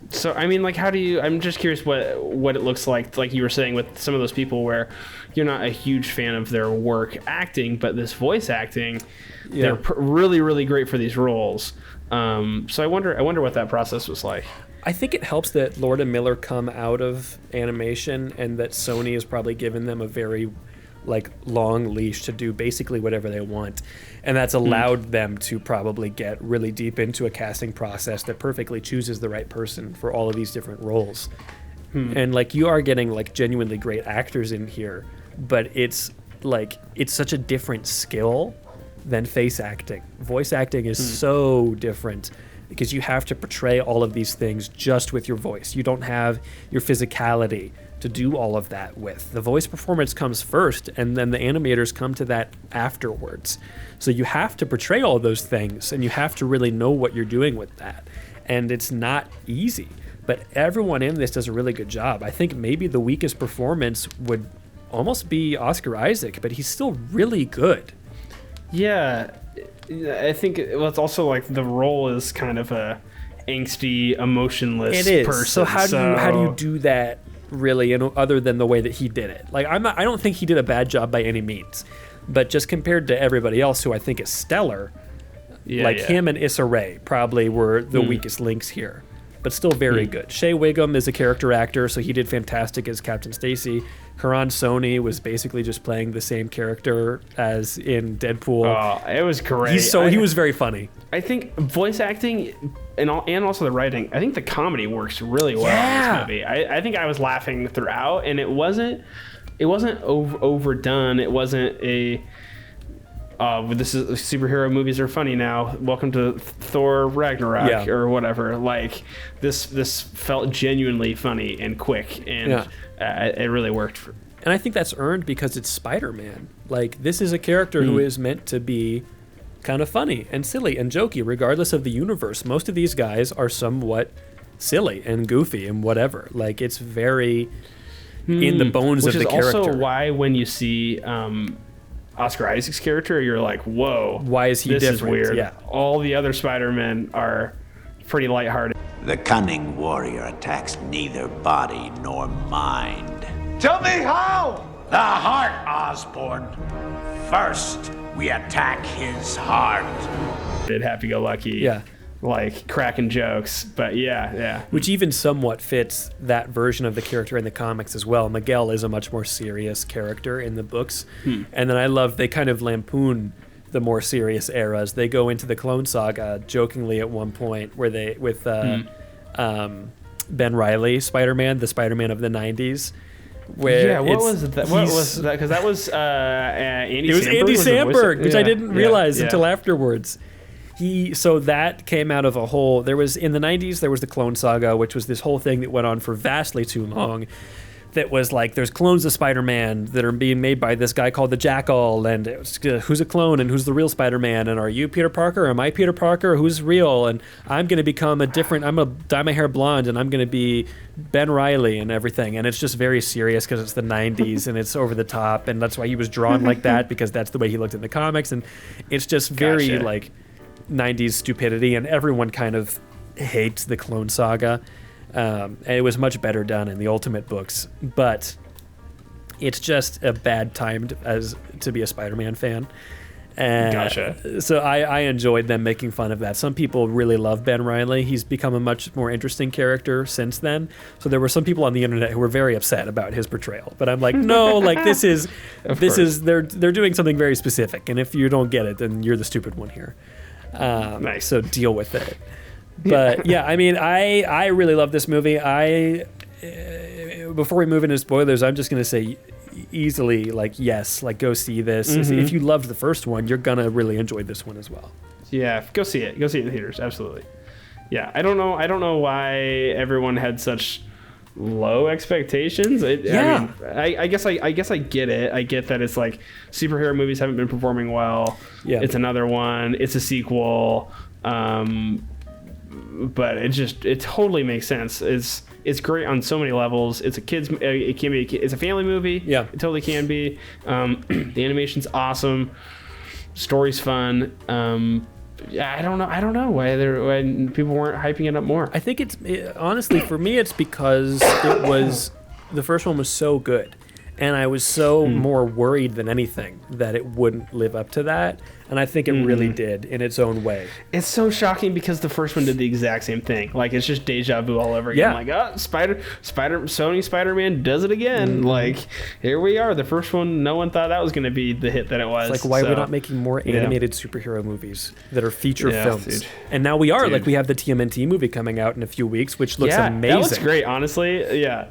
So, I mean, like, I'm just curious what it looks like you were saying with some of those people where you're not a huge fan of their work acting, but this voice acting, they're really, really great for these roles. So I wonder what that process was like. I think it helps that Lord and Miller come out of animation, and that Sony has probably given them a very, like, long leash to do basically whatever they want, and that's allowed them to probably get really deep into a casting process that perfectly chooses the right person for all of these different roles. And, like, you are getting, like, genuinely great actors in here, but it's such a different skill than face acting. Voice acting is so different, because you have to portray all of these things just with your voice. You don't have your physicality to do all of that with. The voice performance comes first, and then the animators come to that afterwards. So you have to portray all those things, and you have to really know what you're doing with that. And it's not easy, but everyone in this does a really good job. I think maybe the weakest performance would almost be Oscar Isaac, but he's still really good. Yeah, I think it's also like the role is kind of a angsty, emotionless person. So how do you do that really, other than the way that he did it? Like, I don't think he did a bad job by any means, but just compared to everybody else who I think is stellar, him and Issa Rae probably were the weakest links here, but still very good. Shea Wiggum is a character actor, so he did fantastic as Captain Stacy. Karan Soni was basically just playing the same character as in Deadpool. Oh, it was great. He was very funny. I think voice acting and also the writing, I think the comedy works really well in this movie. I think I was laughing throughout, and it wasn't overdone. It wasn't this is superhero movies are funny now. Welcome to Thor Ragnarok or whatever. Like, this felt genuinely funny and quick, and it really worked. And I think that's earned because it's Spider-Man. Like, this is a character who is meant to be kind of funny and silly and jokey, regardless of the universe. Most of these guys are somewhat silly and goofy and whatever. Like, it's very in the bones of the character. Which is also why when you see Oscar Isaac's character, you're like, whoa. Why is he different? This is weird. Yeah. All the other Spider-Men are pretty lighthearted. The cunning warrior attacks neither body nor mind. Tell me how! The heart, Osborn. First, we attack his heart. Happy-go-lucky. Yeah. Like, cracking jokes. But yeah. Which even somewhat fits that version of the character in the comics as well. Miguel is a much more serious character in the books. And then I love, they kind of lampoon the more serious eras. They go into the Clone Saga jokingly at one point where they, with Ben Reilly, Spider-Man, the Spider-Man of the 90s. Where what was that? What was that? Because that was Andy. It was Samberg, Andy Samberg, which I didn't realize until afterwards. So that came out of a whole. There was in the 90s. There was the Clone Saga, which was this whole thing that went on for vastly too long. That was like, there's clones of Spider-Man that are being made by this guy called the Jackal, and it was, who's a clone and who's the real Spider-Man, and are you Peter Parker, or am I Peter Parker, who's real, and I'm going to become I'm going to dye my hair blonde, and I'm going to be Ben Reilly and everything, and it's just very serious because it's the 90s, and it's over the top, and that's why he was drawn like that, because that's the way he looked in the comics, and it's just very, like, 90s stupidity, and everyone kind of hates the Clone Saga. And it was much better done in the Ultimate books, but it's just a bad time to be a Spider-Man fan. Gotcha. So I enjoyed them making fun of that. Some people really love Ben Reilly. He's become a much more interesting character since then. So there were some people on the internet who were very upset about his portrayal. But I'm like, no, like they're doing something very specific. And if you don't get it, then you're the stupid one here. Nice. So deal with it. But yeah, I mean, I really love this movie. Before we move into spoilers, I'm just gonna say easily, like, yes, like, go see this. If you loved the first one, you're gonna really enjoy this one as well. Yeah, go see it. Go see it in the theaters. Absolutely. Yeah, I don't know why everyone had such low expectations. I mean, I guess I get it. I get that it's like superhero movies haven't been performing well. Yeah, it's another one. It's a sequel. But it totally makes sense. It's great on so many levels. It's it's a family movie. Yeah, it totally can be. The animation's awesome. Story's fun. I don't know why people weren't hyping it up more. I think honestly, for me, it's because the first one was so good, and I was so more worried than anything that it wouldn't live up to that. And I think it really did in its own way. It's so shocking because the first one did the exact same thing. Like, it's just deja vu all over again. Like, Sony Spider-Man does it again. Like, here we are. The first one, no one thought that was going to be the hit that it was. It's like, why are we not making more animated superhero movies that are feature films? Dude. And now we are. Like, we have the TMNT movie coming out in a few weeks, which looks amazing. That looks great, honestly. Yeah.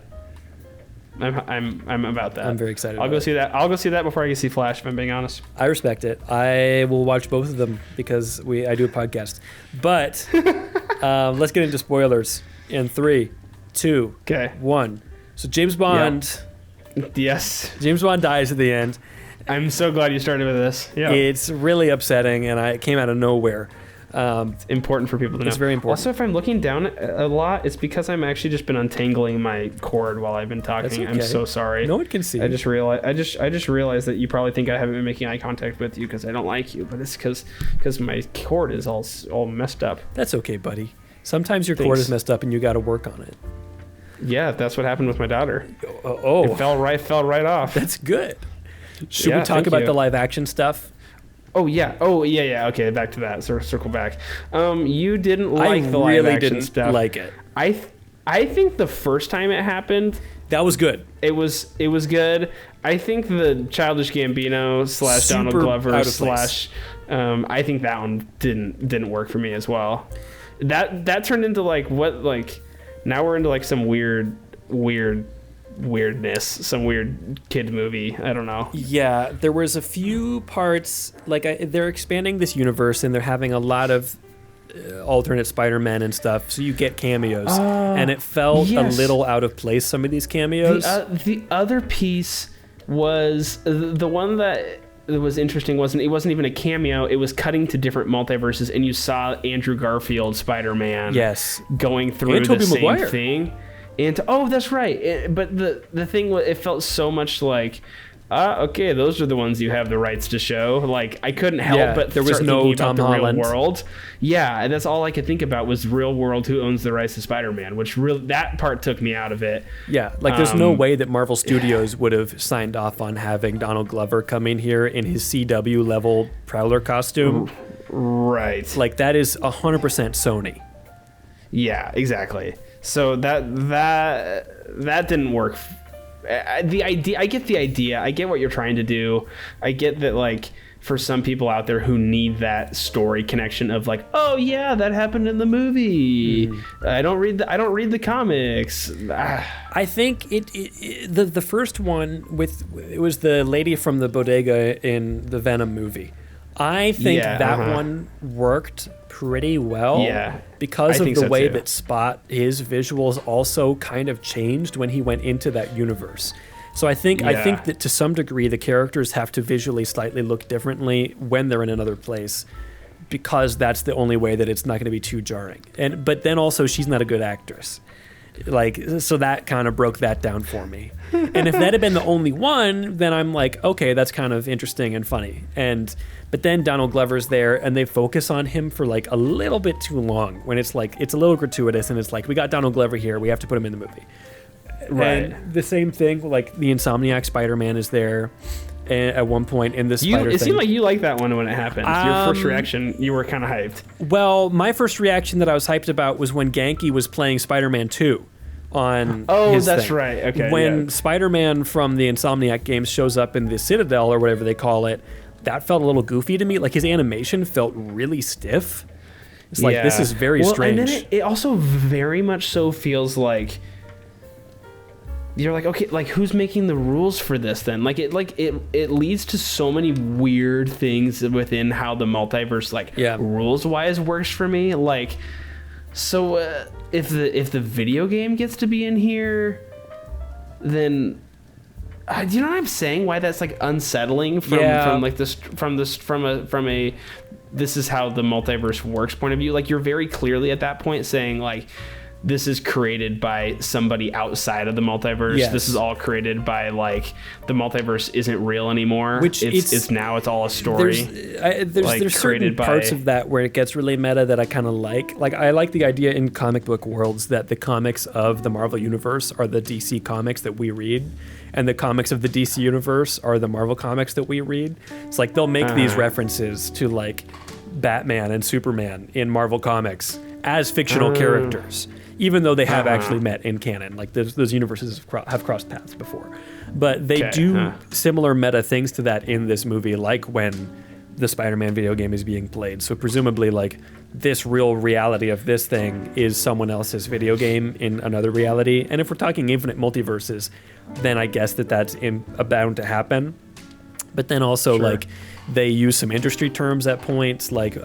I'm about that. I'm very excited. I'll go see that. I'll go see that before I can see Flash, if I'm being honest. I respect it. I will watch both of them because I do a podcast. But let's get into spoilers in 3, 2, 1. So James Bond. Yep. Yes. James Bond dies at the end. I'm so glad you started with this. Yeah. It's really upsetting, and it came out of nowhere. It's important for people to know. It's very important. Also, if I'm looking down a lot, it's because I'm actually just been untangling my cord while I've been talking. That's okay. I'm so sorry. No one can see. I just realized that you probably think I haven't been making eye contact with you because I don't like you, but it's because my cord is all messed up. That's okay, buddy. Sometimes your cord is messed up and you got to work on it. Yeah, that's what happened with my daughter. Oh, it fell right off. That's good. Should we talk about the live action stuff? Oh yeah. Okay, back to that. Circle back. You didn't like the live action stuff. I really didn't like it. I think the first time it happened, that was good. It was good. I think the Childish Gambino / Donald Glover / I think that one didn't work for me as well. That turned into now we're into like some weirdness, some weird kid movie. I don't know. Yeah, there was a few parts they're expanding this universe and they're having a lot of alternate Spider-Man and stuff, so you get cameos, and it felt a little out of place, some of these cameos. The other piece was the one that was interesting. It wasn't even a cameo. It was cutting to different multiverses, and you saw Andrew Garfield Spider-Man going through the same Maguire. Thing. And that's right. But the thing was, it felt so much like, okay, those are the ones you have the rights to show. Like, I couldn't help but there was no Tom Holland. Real world. Yeah, that's all I could think about was real world, who owns the rights to Spider-Man, which that part took me out of it. Yeah, like there's no way that Marvel Studios would have signed off on having Donald Glover come in here in his CW level Prowler costume. Right. Like, that is 100% Sony. Yeah, exactly. So that didn't work. The idea, I get the idea. I get what you're trying to do. I get that, like, for some people out there who need that story connection of like, oh yeah, that happened in the movie. I don't read the comics. I think the first one it was the lady from the bodega in the Venom movie. I think that one worked pretty well because of the way that Spot, his visuals also kind of changed when he went into that universe. So I think that to some degree the characters have to visually slightly look differently when they're in another place, because that's the only way that it's not going to be too jarring. But then also she's not a good actress. Like, so that kind of broke that down for me. And if that had been the only one, then I'm like, okay, that's kind of interesting and funny. But then Donald Glover's there, and they focus on him for like a little bit too long, when it's like, it's a little gratuitous, and it's like, we got Donald Glover here, we have to put him in the movie. Right. And the same thing, like the Insomniac Spider-Man is there at one point in this Spider thing. It seemed like you liked that one when it happened. Your first reaction, you were kind of hyped. Well, my first reaction that I was hyped about was when Genki was playing Spider-Man 2 on his that's thing. right. Okay. When Spider-Man from the Insomniac games shows up in the Citadel or whatever they call it, that felt a little goofy to me. Like, his animation felt really stiff. It's like, this is very strange. And then it also very much so feels like you're like, okay, like, who's making the rules for this then? Like, it leads to so many weird things within how the multiverse, like, rules wise works for me. Like, so if the video game gets to be in here, then do you know what I'm saying? Why that's like unsettling from a this is how the multiverse works point of view. Like, you're very clearly at that point saying, like, this is created by somebody outside of the multiverse. Yes. This is all created by, like, the multiverse isn't real anymore. Which it's all a story. There's certain parts of that where it gets really meta that I kind of like. Like, I like the idea in comic book worlds that the comics of the Marvel Universe are the DC comics that we read, and the comics of the DC Universe are the Marvel comics that we read. It's like they'll make these references to, like, Batman and Superman in Marvel comics as fictional characters, even though they have actually met in canon. Like, those universes have crossed paths before. But they do similar meta things to that in this movie, like when the Spider-Man video game is being played. So presumably, like, this real reality of this thing is someone else's video game in another reality. And if we're talking infinite multiverses, then I guess that's bound to happen. But then also, like, they use some industry terms at points, like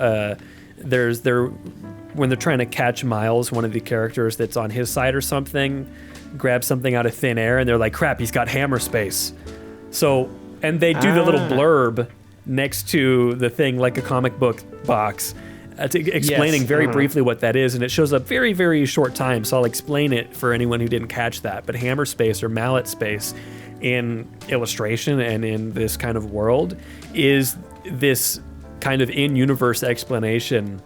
when they're trying to catch Miles, one of the characters that's on his side or something, grabs something out of thin air, and they're like, crap, he's got hammer space. So, and they do the little blurb next to the thing, like a comic book box, explaining very briefly what that is, and it shows up very, very short time, so I'll explain it for anyone who didn't catch that. But hammer space, or mallet space, in illustration and in this kind of world, is this kind of in-universe explanation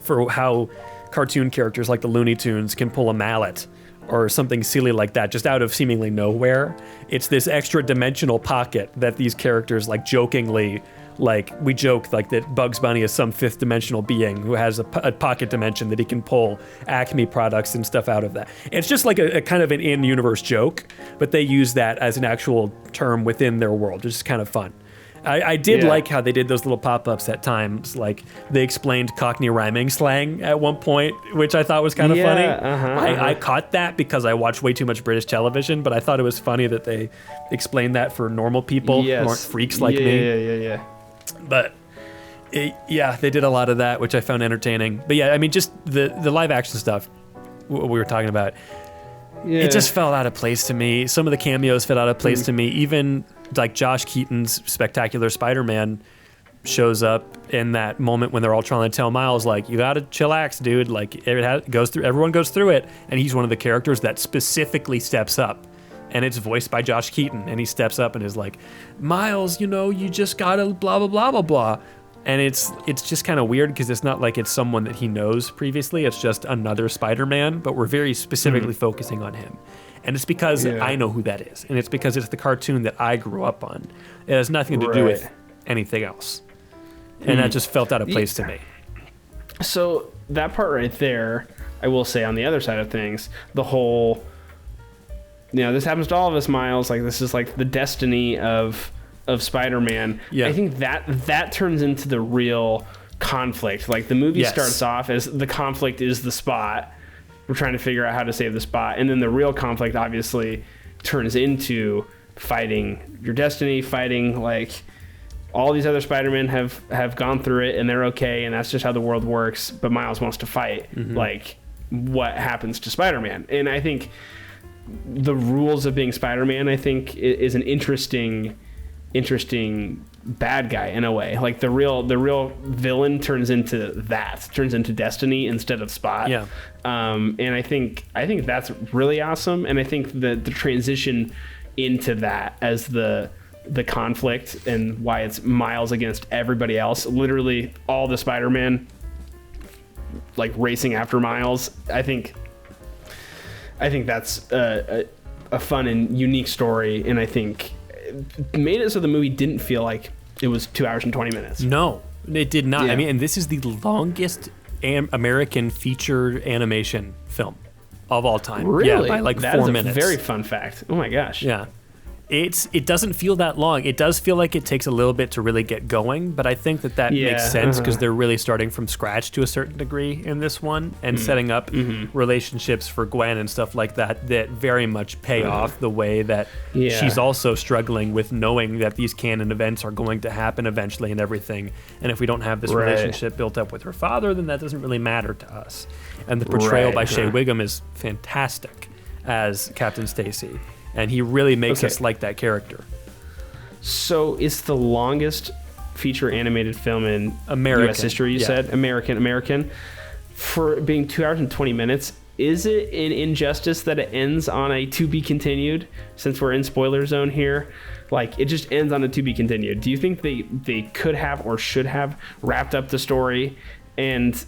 for how cartoon characters like the Looney Tunes can pull a mallet or something silly like that just out of seemingly nowhere. It's this extra dimensional pocket that these characters, like, jokingly, like, we joke like that Bugs Bunny is some fifth dimensional being who has a pocket dimension that he can pull Acme products and stuff out of that. It's just like a kind of an in-universe joke, but they use that as an actual term within their world. It's just kind of fun. I did like how they did those little pop-ups at times. Like, they explained Cockney rhyming slang at one point, which I thought was kind of funny. I caught that because I watched way too much British television, but I thought it was funny that they explained that for normal people who aren't freaks like me. Yeah. But they did a lot of that, which I found entertaining. But yeah, I mean, just the live action stuff we were talking about. It just felt out of place to me. Some of the cameos felt out of place to me. Even like Josh Keaton's Spectacular Spider-Man shows up in that moment when they're all trying to tell Miles, like, you gotta chillax, dude. Like, everyone goes through it, and he's one of the characters that specifically steps up, and it's voiced by Josh Keaton, and he steps up and is like, Miles, you just gotta blah blah blah blah blah, and it's just kind of weird because it's not like it's someone that he knows previously. It's just another Spider-Man, but we're very specifically focusing on him. And it's because I know who that is, and it's because it's the cartoon that I grew up on. It has nothing to do with anything else. And that just felt out of place to me. So that part right there, I will say on the other side of things, the whole, this happens to all of us, Miles. Like, this is like the destiny of Spider-Man. Yeah. I think that turns into the real conflict. Like, the movie starts off as the conflict is the Spot. We're trying to figure out how to save the Spot. And then the real conflict obviously turns into fighting your destiny, fighting like... all these other Spider-Men have gone through it and they're okay, and that's just how the world works, but Miles wants to fight. Like, what happens to Spider-Man? And I think the rules of being Spider-Man, I think, is an interesting bad guy in a way. Like, the real villain turns into destiny instead of Spot. Yeah. And I think that's really awesome, and I think the transition into that as the conflict and why it's Miles against everybody else, literally all the Spider-Man like racing after Miles. I think that's a fun and unique story, and I think it made it so the movie didn't feel like it was 2 hours and 20 minutes. No, it did not. I mean, and this is the longest American featured animation film of all time. Really? Yeah, by like 4 minutes. That's a very fun fact. Oh my gosh. Yeah. It doesn't feel that long. It does feel like it takes a little bit to really get going, but I think that makes sense because they're really starting from scratch to a certain degree in this one and setting up relationships for Gwen and stuff like that very much pay off the way that she's also struggling with knowing that these canon events are going to happen eventually and everything. And if we don't have this relationship built up with her father, then that doesn't really matter to us. And the portrayal by Shea Wiggum is fantastic as Captain Stacy. And he really makes us like that character. So it's the longest feature animated film in U.S. history, you said? American. For being 2 hours and 20 minutes, is it an injustice that it ends on a to be continued, since we're in spoiler zone here? Like, it just ends on a to be continued. Do you think they could have or should have wrapped up the story and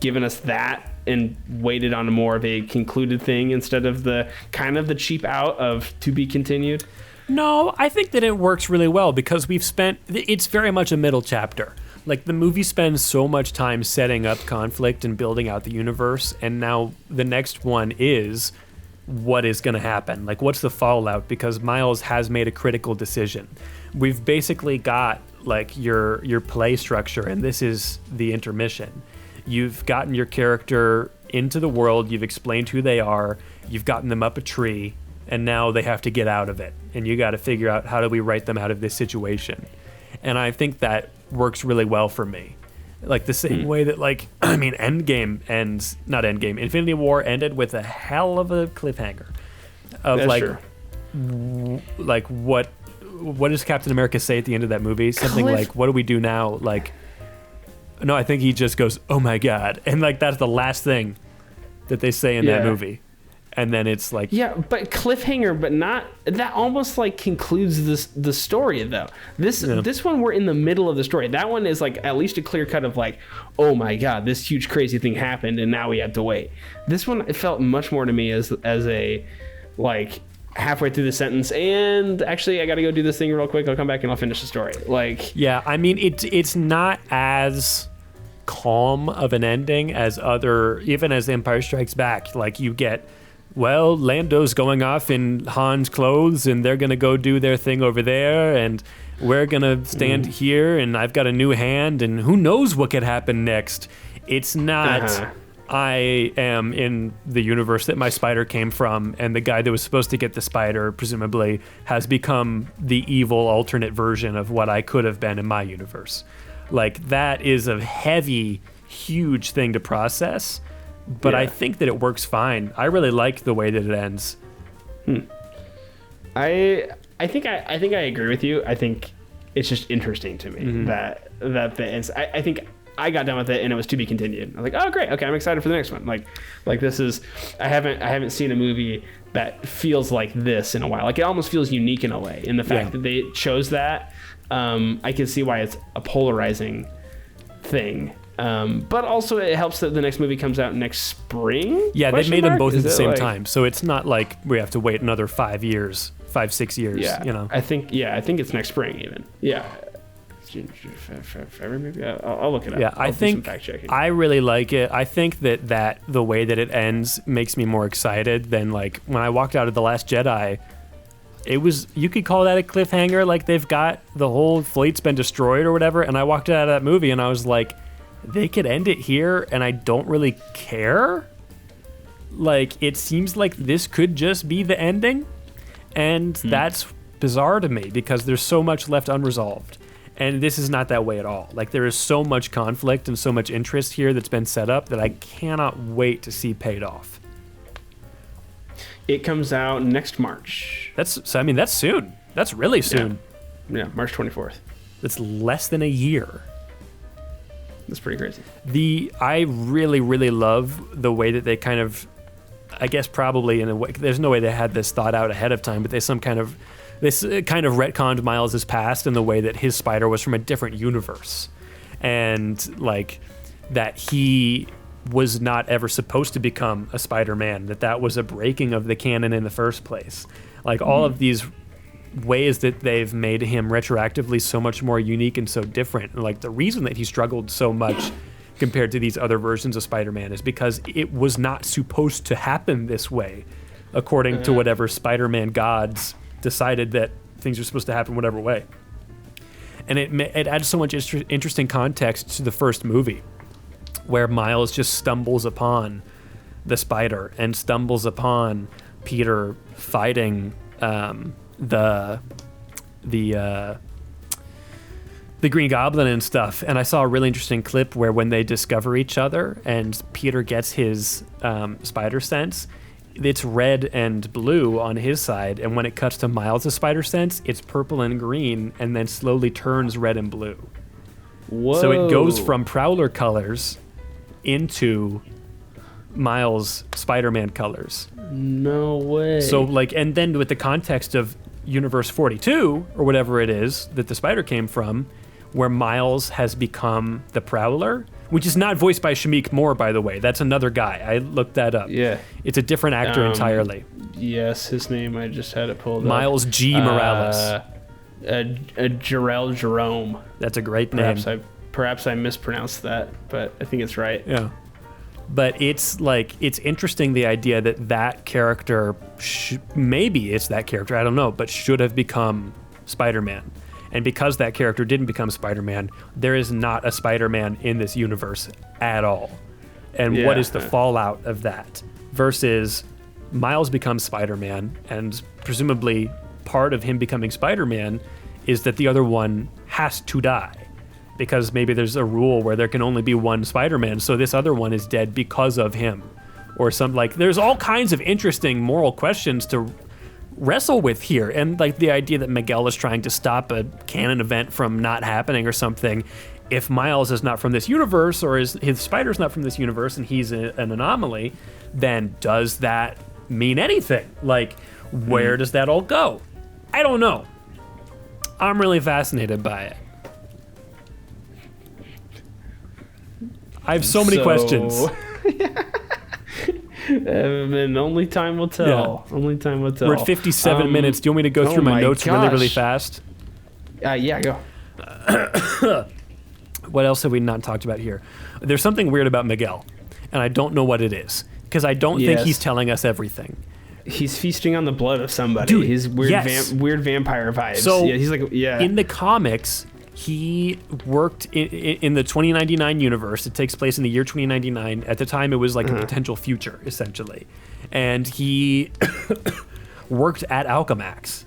given us that and waited on more of a concluded thing instead of the kind of the cheap out of to be continued? No, I think that it works really well because it's very much a middle chapter. Like, the movie spends so much time setting up conflict and building out the universe, and now the next one is what is going to happen. Like, what's the fallout? Because Miles has made a critical decision. We've basically got like your play structure, and this is the intermission. You've gotten your character into the world, you've explained who they are, you've gotten them up a tree, and now they have to get out of it. And you got to figure out, how do we write them out of this situation? And I think that works really well for me. Like, the same way that, like, I mean, Infinity War ended with a hell of a cliffhanger of like what does Captain America say at the end of that movie? Something like, what do we do now? Like, no, I think he just goes, oh my God. And like, that's the last thing that they say in that movie. And then it's like... Yeah, but cliffhanger, but not... That almost like concludes the story, though. This one, we're in the middle of the story. That one is like at least a clear cut of like, oh my God, this huge crazy thing happened and now we have to wait. This one, it felt much more to me as a like halfway through the sentence, and actually I got to go do this thing real quick. I'll come back and I'll finish the story. Like... Yeah, I mean, it's not as calm of an ending as even as Empire Strikes Back. Like, you get... Well, Lando's going off in Han's clothes, and they're going to go do their thing over there, and we're going to stand here, and I've got a new hand, and who knows what could happen next. It's not, I am in the universe that my spider came from, and the guy that was supposed to get the spider, presumably, has become the evil alternate version of what I could have been in my universe. Like, that is a heavy, huge thing to process. but I think that it works fine. I really like the way that it ends. I think I agree with you. I think it's just interesting to me that the ends. I think I got done with it and it was to be continued. I was like, oh great, okay, I'm excited for the next one. Like this is I haven't seen a movie that feels like this in a while. Like it almost feels unique in a way. In the fact that they chose that, I can see why it's a polarizing thing. But also it helps that the next movie comes out next spring. Yeah, they made them both at the same time, so it's not like we have to wait another 5 years, 5-6 years. Yeah, you know. I think it's next spring even. Yeah. February maybe. I'll look it up. Yeah, I'll do some fact checking. I really like it. I think that the way that it ends makes me more excited than like when I walked out of The Last Jedi. It was, you could call that a cliffhanger, like they've got the whole fleet's been destroyed or whatever, and I walked out of that movie and I was like, they could end it here and I don't really care. Like it seems like this could just be the ending, and that's bizarre to me because there's so much left unresolved. And this is not that way at all. Like there is so much conflict and so much interest here that's been set up that I cannot wait to see paid off. It comes out next March. That's soon. That's really soon. Yeah, March 24th. It's less than a year. That's pretty crazy. I really, really love the way that they kind of, I guess probably in a way, there's no way they had this thought out ahead of time, but this kind of retconned Miles' past in the way that his spider was from a different universe. And like that he was not ever supposed to become a Spider-Man, that was a breaking of the canon in the first place. Like all of these ways that they've made him retroactively so much more unique and so different. And like the reason that he struggled so much compared to these other versions of Spider-Man is because it was not supposed to happen this way, according to whatever Spider-Man gods decided that things are supposed to happen whatever way. And it adds so much interesting context to the first movie, where Miles just stumbles upon the spider and stumbles upon Peter fighting the Green Goblin and stuff. And I saw a really interesting clip where when they discover each other and Peter gets his spider sense, it's red and blue on his side, and when it cuts to Miles' spider sense, it's purple and green, and then slowly turns red and blue. Whoa. So it goes from Prowler colors into Miles Spider-Man colors. No way. So like, and then with the context of Universe 42, or whatever it is that the spider came from, where Miles has become the Prowler, which is not voiced by Shamik Moore, by the way. That's another guy. I looked that up. Yeah. It's a different actor entirely. Yes, his name, I just had it pulled Miles up. G. Morales. Jarrell Jerome. That's a great name. Perhaps I mispronounced that, but I think it's right. Yeah. But it's interesting, the idea that character, maybe it's that character, I don't know, but should have become Spider-Man. And because that character didn't become Spider-Man, there is not a Spider-Man in this universe at all. And what is the fallout of that? Versus Miles becomes Spider-Man, and presumably part of him becoming Spider-Man is that the other one has to die. Because maybe there's a rule where there can only be one Spider-Man, so this other one is dead because of him. Or there's all kinds of interesting moral questions to wrestle with here, and like the idea that Miguel is trying to stop a canon event from not happening or something. If Miles is not from this universe, or his spider's not from this universe, and he's an anomaly, then does that mean anything? Like, where does that all go? I don't know. I'm really fascinated by it. I have so many questions. And only time will tell. Yeah. Only time will tell. We're at 57 minutes. Do you want me to go through my notes really, really fast? Yeah, go. What else have we not talked about here? There's something weird about Miguel, and I don't know what it is, because I don't think he's telling us everything. He's feasting on the blood of somebody. Dude, he's weird vampire vibes. So he's like, in the comics, he worked in the 2099 universe. It takes place in the year 2099. At the time, it was like a potential future, essentially. And he worked at Alchemax.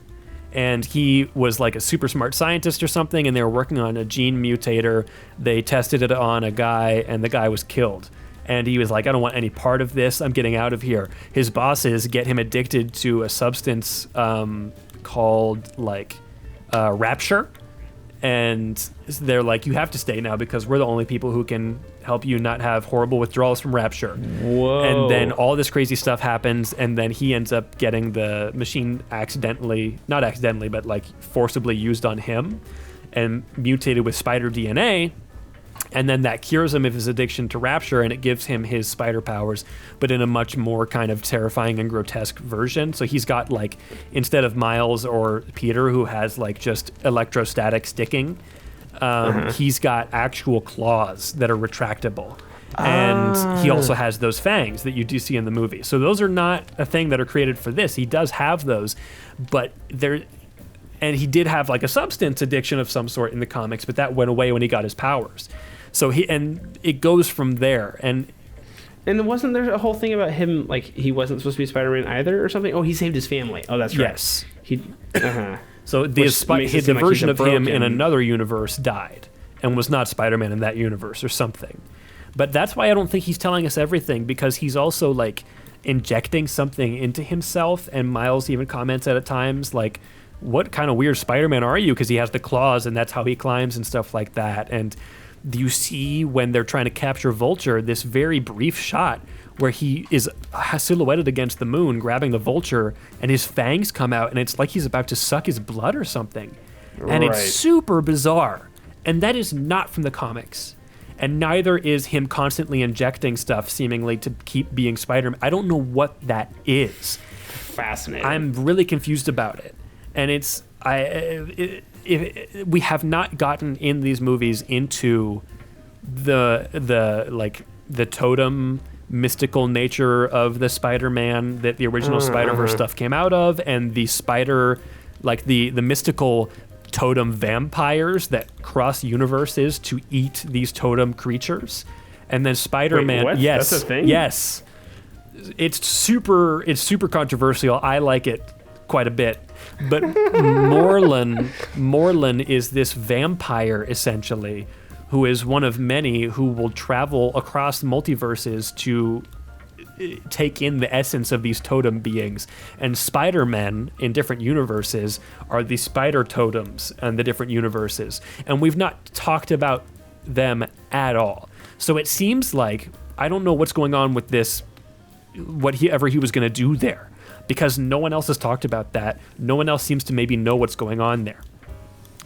And he was like a super smart scientist or something, and they were working on a gene mutator. They tested it on a guy, and the guy was killed. And he was like, I don't want any part of this. I'm getting out of here. His bosses get him addicted to a substance called like Rapture. And they're like, you have to stay now because we're the only people who can help you not have horrible withdrawals from Rapture. Whoa. And then all this crazy stuff happens, and then he ends up getting the machine not accidentally, but like forcibly used on him and mutated with spider DNA. And then that cures him of his addiction to Rapture, and it gives him his spider powers, but in a much more kind of terrifying and grotesque version. So he's got like, instead of Miles or Peter, who has like just electrostatic sticking, he's got actual claws that are retractable. And he also has those fangs that you do see in the movie. So those are not a thing that are created for this. He does have those, but and he did have like a substance addiction of some sort in the comics, but that went away when he got his powers. So it goes from there. And wasn't there a whole thing about him, like he wasn't supposed to be Spider-Man either or something? Oh, he saved his family. Oh, that's right. Yes. So the version of him in another universe died and was not Spider-Man in that universe or something. But that's why I don't think he's telling us everything, because he's also like injecting something into himself. And Miles even comments at times like, what kind of weird Spider-Man are you? Because he has the claws and that's how he climbs and stuff like that. And you see when they're trying to capture Vulture, this very brief shot where he is silhouetted against the moon grabbing the Vulture, and his fangs come out, and it's like he's about to suck his blood or something. And it's super bizarre. And that is not from the comics. And neither is him constantly injecting stuff seemingly to keep being Spider-Man. I don't know what that is. Fascinating. I'm really confused about it. And we have not gotten in these movies into the totem mystical nature of the Spider-Man that the original Spider-Verse stuff came out of, and the spider, like the mystical totem vampires that cross universes to eat these totem creatures. And then Spider-Man, wait, what? yes, That's a thing? yes, it's super controversial. I like it quite a bit. But Morlun is this vampire, essentially, who is one of many who will travel across multiverses to take in the essence of these totem beings. And Spider-Men in different universes are the spider totems in the different universes. And we've not talked about them at all. So it seems like, I don't know what's going on with this, whatever he was going to do there, because no one else has talked about that. No one else seems to maybe know what's going on there.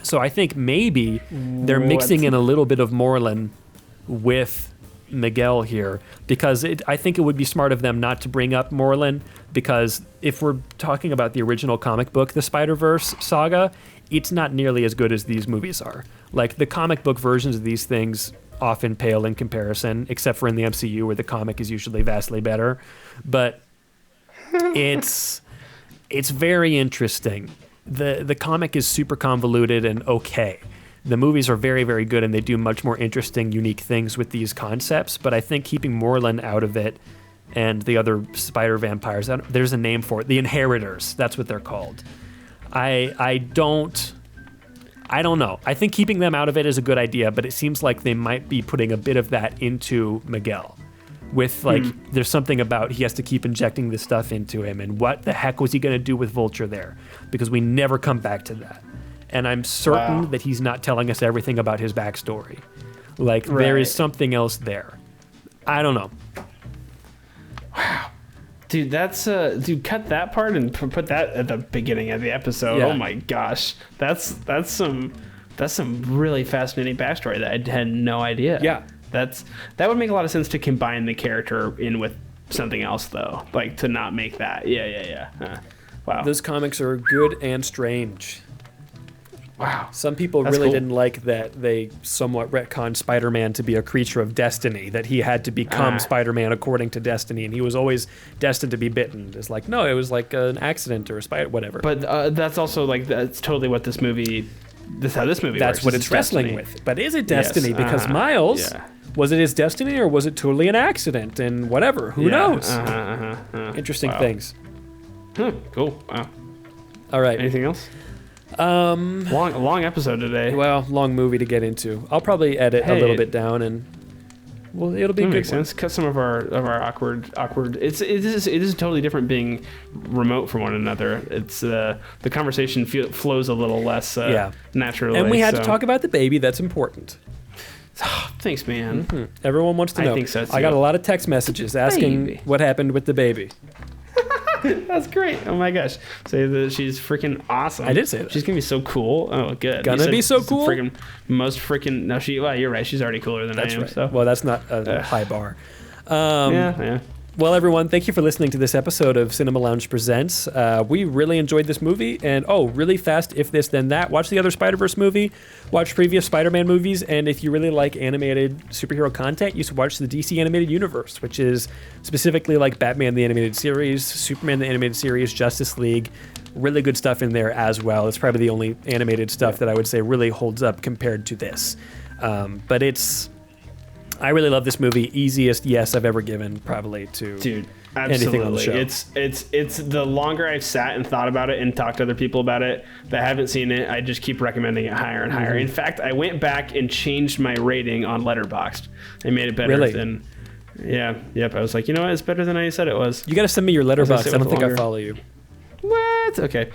So I think maybe they're mixing in a little bit of Morlun with Miguel here, because I think it would be smart of them not to bring up Morlun, because if we're talking about the original comic book, the Spider-Verse saga, it's not nearly as good as these movies are. Like, the comic book versions of these things often pale in comparison, except for in the MCU, where the comic is usually vastly better. But it's very interesting. The comic is super convoluted and okay. The movies are very, very good, and they do much more interesting, unique things with these concepts. But I think keeping Morlun out of it and the other spider vampires, there's a name for it, the Inheritors. That's what they're called. I don't know. I think keeping them out of it is a good idea, but it seems like they might be putting a bit of that into Miguel. With there's something about he has to keep injecting this stuff into him, and what the heck was he going to do with Vulture there? Because we never come back to that. And I'm certain that he's not telling us everything about his backstory. Like, there is something else there. I don't know. Wow. Dude, that's cut that part and put that at the beginning of the episode. Yeah. Oh my gosh. That's some really fascinating backstory that I had no idea. Yeah. That would make a lot of sense to combine the character in with something else, though. Like, to not make that. Yeah. Wow. Those comics are good and strange. Wow. Some people really didn't like that they somewhat retconned Spider-Man to be a creature of destiny, that he had to become Spider-Man according to destiny, and he was always destined to be bitten. It's like, no, it was like an accident or a spider, whatever. But that's also like, that's totally what this movie, that's how this movie That's works. what it's wrestling with. But is it destiny? Yes. Because Miles, was it his destiny, or was it totally an accident? And whatever, who knows? Interesting things. Cool. Wow. All right. Anything else? Long episode today. Well, long movie to get into. I'll probably edit a little bit down and Well, it'll be That a good makes one. sense. Cut some of our awkward. It is totally different being remote from one another. It's the conversation flows a little less naturally. And we had to talk about the baby. That's important. Thanks, man. Mm-hmm. Everyone wants to know. I think so, too. I got a lot of text messages asking what happened with the baby. That's great. Oh my gosh. Say that she's freaking awesome. I did say that. She's gonna be so cool. Oh, good. Gonna be so cool? No, you're right. She's already cooler than That's I am. right. So. Well, that's not a high bar. Yeah. Well, everyone, thank you for listening to this episode of Cinema Lounge Presents. We really enjoyed this movie. And, really fast, if this, then that, watch the other Spider-Verse movie, watch previous Spider-Man movies, and if you really like animated superhero content, you should watch the DC Animated Universe, which is specifically like Batman the Animated Series, Superman the Animated Series, Justice League. Really good stuff in there as well. It's probably the only animated stuff that I would say really holds up compared to this. But I really love this movie. Easiest yes I've ever given, probably, to anything on the show. It's the longer I've sat and thought about it and talked to other people about it that haven't seen it, I just keep recommending it higher and higher. In fact, I went back and changed my rating on Letterboxd. I made it better than. Yeah. Yep. I was like, you know what? It's better than I said it was. You got to send me your Letterboxd. I don't think I follow you. What? Okay.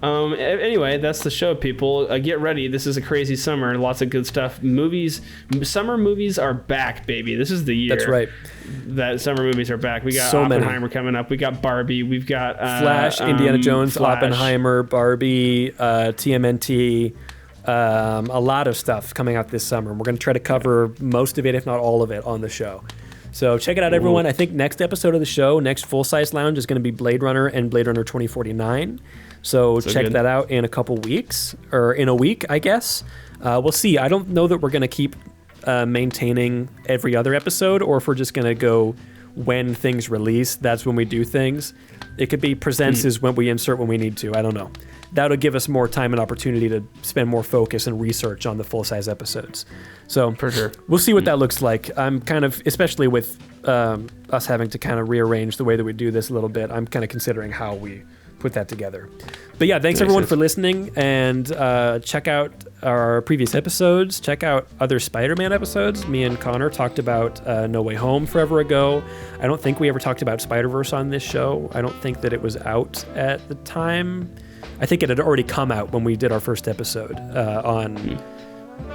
Anyway, that's the show, people. Get ready. This is a crazy summer. Lots of good stuff. Summer movies are back, baby. This is the year. That's right. That summer movies are back. We got so Oppenheimer coming up. We got Barbie. We've got Flash, Indiana Jones, Flash. Oppenheimer, Barbie, TMNT. A lot of stuff coming out this summer. We're going to try to cover most of it, if not all of it, on the show. So check it out, everyone. I think next episode of the show, next full-size lounge, is going to be Blade Runner and Blade Runner 2049. So check that out in a couple weeks, or in a week, I guess. We'll see. I don't know that we're going to keep maintaining every other episode, or if we're just going to go when things release, that's when we do things. It could be presents is when we insert when we need to. I don't know. That'll give us more time and opportunity to spend more focus and research on the full-size episodes. So for sure, we'll see what that looks like. I'm kind of, especially with us having to kind of rearrange the way that we do this a little bit, I'm kind of considering how we put that together. But yeah, thanks everyone for listening, and check out our previous episodes. Check out other Spider-Man episodes. Me and Connor talked about No Way Home forever ago. I don't think we ever talked about Spider-Verse on this show. I don't think that it was out at the time. I think it had already come out when we did our first episode on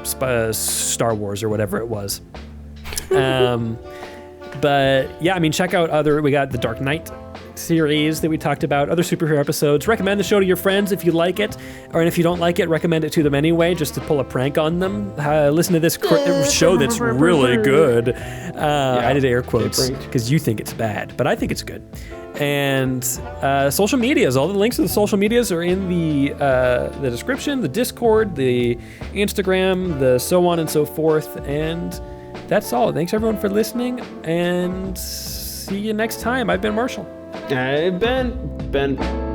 Star Wars or whatever it was. But yeah, I mean, check out we got the Dark Knight series that we talked about, other superhero episodes. Recommend the show to your friends if you like it, and if you don't like it, recommend it to them anyway, just to pull a prank on them. Listen to this show that's really good. I did air quotes because you think it's bad, but I think it's good. And social medias, all the links to the social medias are in the description, the Discord, the Instagram, the so on and so forth. And that's all. Thanks everyone for listening, and see you next time. I've been Marshall. I've been Ben.